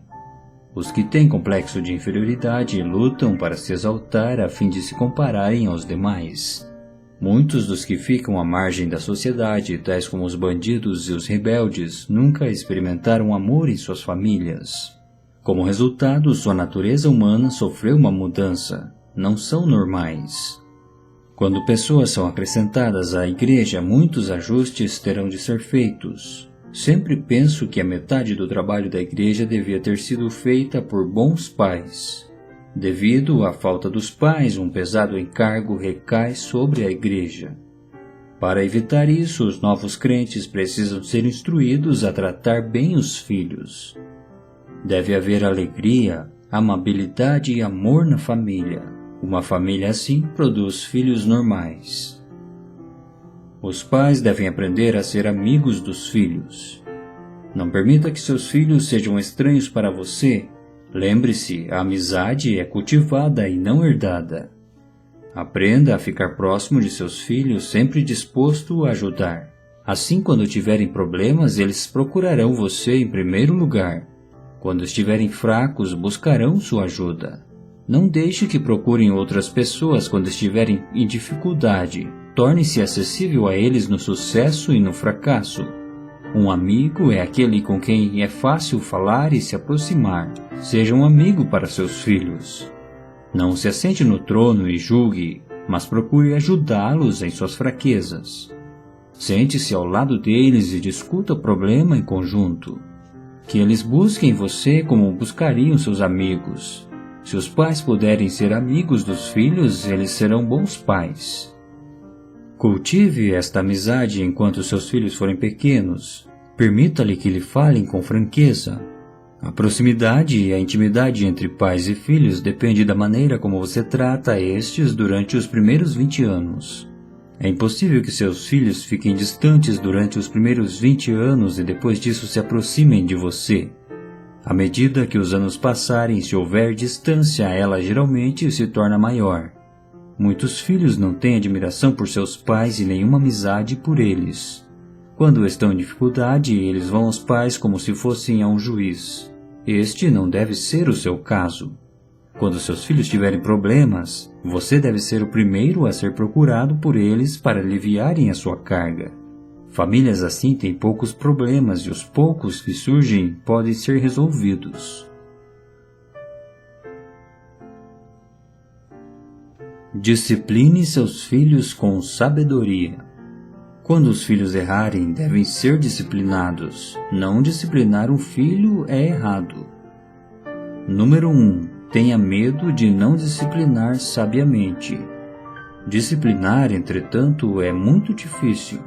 Os que têm complexo de inferioridade lutam para se exaltar a fim de se compararem aos demais. Muitos dos que ficam à margem da sociedade, tais como os bandidos e os rebeldes, nunca experimentaram amor em suas famílias. Como resultado, sua natureza humana sofreu uma mudança. Não são normais. Quando pessoas são acrescentadas à igreja, muitos ajustes terão de ser feitos. Sempre penso que a metade do trabalho da igreja devia ter sido feita por bons pais. Devido à falta dos pais, um pesado encargo recai sobre a igreja. Para evitar isso, os novos crentes precisam ser instruídos a tratar bem os filhos. Deve haver alegria, amabilidade e amor na família. Uma família assim produz filhos normais. Os pais devem aprender a ser amigos dos filhos. Não permita que seus filhos sejam estranhos para você. Lembre-se, a amizade é cultivada e não herdada. Aprenda a ficar próximo de seus filhos, sempre disposto a ajudar. Assim, quando tiverem problemas, eles procurarão você em primeiro lugar. Quando estiverem fracos, buscarão sua ajuda. Não deixe que procurem outras pessoas quando estiverem em dificuldade. Torne-se acessível a eles no sucesso e no fracasso. Um amigo é aquele com quem é fácil falar e se aproximar. Seja um amigo para seus filhos. Não se assente no trono e julgue, mas procure ajudá-los em suas fraquezas. Sente-se ao lado deles e discuta o problema em conjunto. Que eles busquem você como buscariam seus amigos. Se os pais puderem ser amigos dos filhos, eles serão bons pais. Cultive esta amizade enquanto seus filhos forem pequenos. Permita-lhe que lhe falem com franqueza. A proximidade e a intimidade entre pais e filhos depende da maneira como você trata estes durante os primeiros 20 anos. É impossível que seus filhos fiquem distantes durante os primeiros 20 anos e depois disso se aproximem de você. À medida que os anos passarem, se houver distância, ela geralmente se torna maior. Muitos filhos não têm admiração por seus pais e nenhuma amizade por eles. Quando estão em dificuldade, eles vão aos pais como se fossem a um juiz. Este não deve ser o seu caso. Quando seus filhos tiverem problemas, você deve ser o primeiro a ser procurado por eles para aliviarem a sua carga. Famílias assim têm poucos problemas e os poucos que surgem podem ser resolvidos. Discipline seus filhos com sabedoria. Quando os filhos errarem, devem ser disciplinados. Não disciplinar um filho é errado. Número 1. Tenha medo de não disciplinar sabiamente. Disciplinar, entretanto, é muito difícil.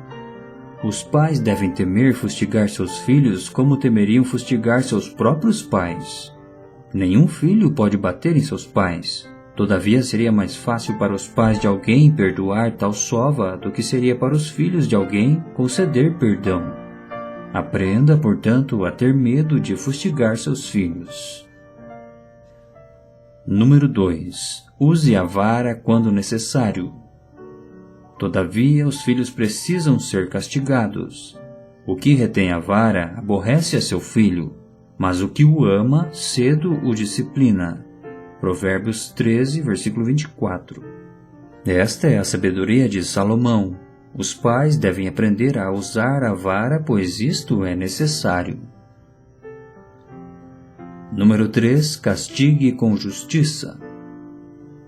Os pais devem temer fustigar seus filhos como temeriam fustigar seus próprios pais. Nenhum filho pode bater em seus pais. Todavia, seria mais fácil para os pais de alguém perdoar tal sova do que seria para os filhos de alguém conceder perdão. Aprenda, portanto, a ter medo de fustigar seus filhos. Número 2. Use a vara quando necessário. Todavia, os filhos precisam ser castigados. O que retém a vara aborrece a seu filho, mas o que o ama, cedo o disciplina. Provérbios 13, versículo 24. Esta é a sabedoria de Salomão. Os pais devem aprender a usar a vara, pois isto é necessário. Número 3. Castigue com justiça.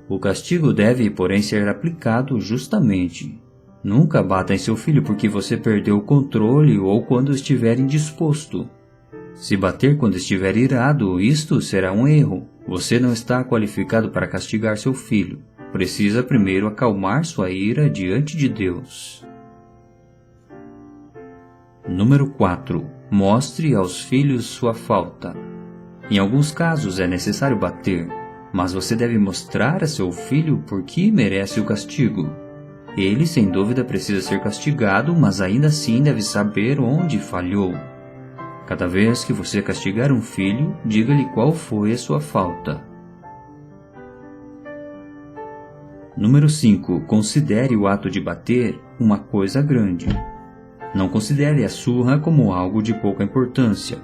O castigo deve, porém, ser aplicado justamente. Nunca bata em seu filho porque você perdeu o controle ou quando estiver indisposto. Se bater quando estiver irado, isto será um erro. Você não está qualificado para castigar seu filho. Precisa primeiro acalmar sua ira diante de Deus. Número 4. Mostre aos filhos sua falta. Em alguns casos é necessário bater, mas você deve mostrar a seu filho por que merece o castigo. Ele, sem dúvida, precisa ser castigado, mas ainda assim deve saber onde falhou. Cada vez que você castigar um filho, diga-lhe qual foi a sua falta. Número 5. Considere o ato de bater uma coisa grande. Não considere a surra como algo de pouca importância.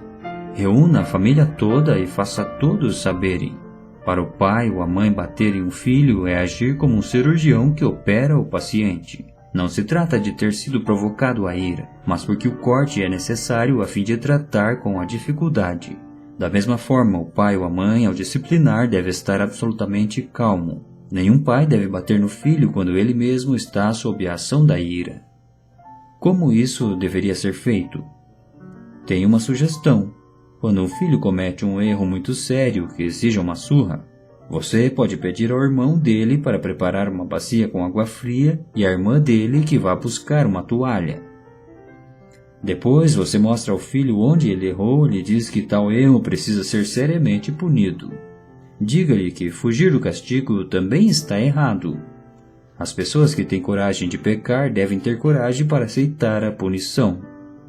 Reúna a família toda e faça todos saberem. Para o pai ou a mãe baterem um filho é agir como um cirurgião que opera o paciente. Não se trata de ter sido provocado a ira, mas porque o corte é necessário a fim de tratar com a dificuldade. Da mesma forma, o pai ou a mãe, ao disciplinar, deve estar absolutamente calmo. Nenhum pai deve bater no filho quando ele mesmo está sob a ação da ira. Como isso deveria ser feito? Tenho uma sugestão. Quando um filho comete um erro muito sério que exija uma surra, você pode pedir ao irmão dele para preparar uma bacia com água fria e à irmã dele que vá buscar uma toalha. Depois você mostra ao filho onde ele errou e lhe diz que tal erro precisa ser seriamente punido. Diga-lhe que fugir do castigo também está errado. As pessoas que têm coragem de pecar devem ter coragem para aceitar a punição.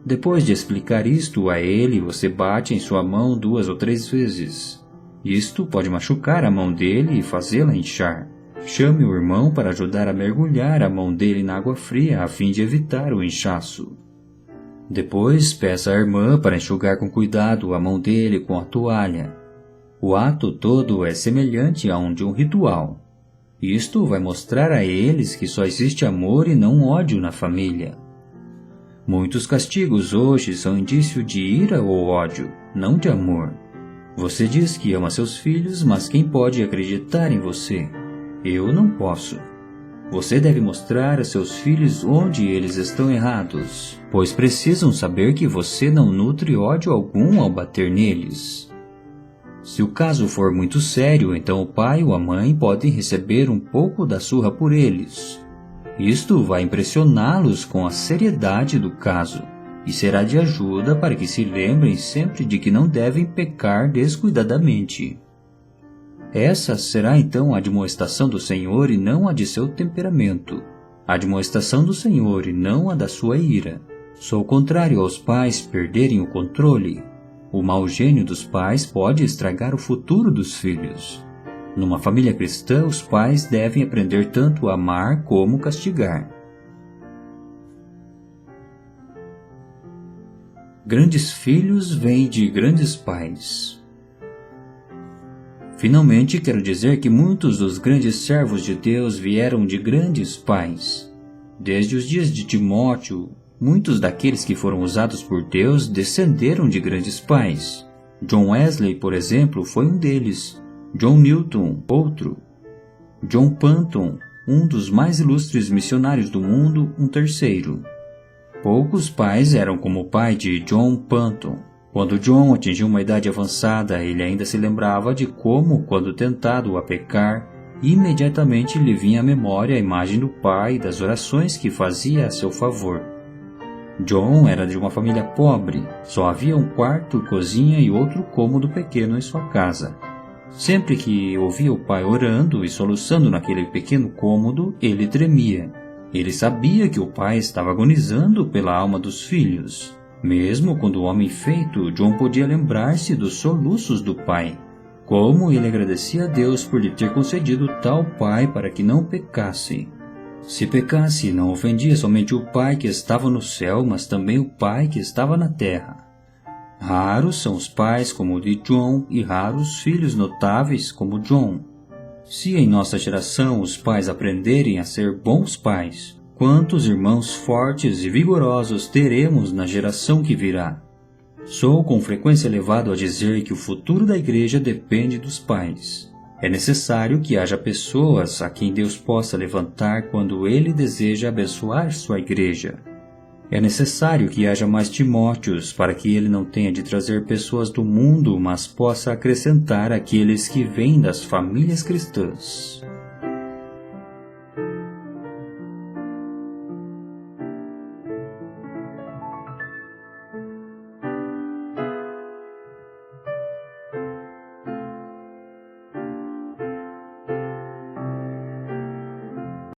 Depois de explicar isto a ele, você bate em sua mão 2 ou 3 vezes. Isto pode machucar a mão dele e fazê-la inchar. Chame o irmão para ajudar a mergulhar a mão dele na água fria a fim de evitar o inchaço. Depois, peça à irmã para enxugar com cuidado a mão dele com a toalha. O ato todo é semelhante a um de um ritual. Isto vai mostrar a eles que só existe amor e não ódio na família. Muitos castigos hoje são indício de ira ou ódio, não de amor. Você diz que ama seus filhos, mas quem pode acreditar em você? Eu não posso. Você deve mostrar a seus filhos onde eles estão errados, pois precisam saber que você não nutre ódio algum ao bater neles. Se o caso for muito sério, então o pai ou a mãe podem receber um pouco da surra por eles. Isto vai impressioná-los com a seriedade do caso e será de ajuda para que se lembrem sempre de que não devem pecar descuidadamente. Essa será então a admoestação do Senhor e não a de seu temperamento. A admoestação do Senhor e não a da sua ira. Sou contrário aos pais perderem o controle. O mau gênio dos pais pode estragar o futuro dos filhos. Numa família cristã, os pais devem aprender tanto a amar como castigar. Grandes filhos vêm de grandes pais. Finalmente, quero dizer que muitos dos grandes servos de Deus vieram de grandes pais. Desde os dias de Timóteo, muitos daqueles que foram usados por Deus descenderam de grandes pais. John Wesley, por exemplo, foi um deles. John Newton, outro. John Panton, um dos mais ilustres missionários do mundo, um terceiro. Poucos pais eram como o pai de John Panton. Quando John atingiu uma idade avançada, ele ainda se lembrava de como, quando tentado a pecar, imediatamente lhe vinha à memória a imagem do pai e das orações que fazia a seu favor. John era de uma família pobre, só havia um quarto, cozinha e outro cômodo pequeno em sua casa. Sempre que ouvia o pai orando e soluçando naquele pequeno cômodo, ele tremia. Ele sabia que o pai estava agonizando pela alma dos filhos. Mesmo quando o homem feito, John podia lembrar-se dos soluços do pai. Como ele agradecia a Deus por lhe ter concedido tal pai para que não pecasse. Se pecasse, não ofendia somente o pai que estava no céu, mas também o pai que estava na terra. Raros são os pais como o de John e raros filhos notáveis como John. Se em nossa geração os pais aprenderem a ser bons pais, quantos irmãos fortes e vigorosos teremos na geração que virá. Sou com frequência levado a dizer que o futuro da igreja depende dos pais. É necessário que haja pessoas a quem Deus possa levantar quando Ele deseja abençoar sua igreja. É necessário que haja mais Timóteos para que ele não tenha de trazer pessoas do mundo, mas possa acrescentar aqueles que vêm das famílias cristãs.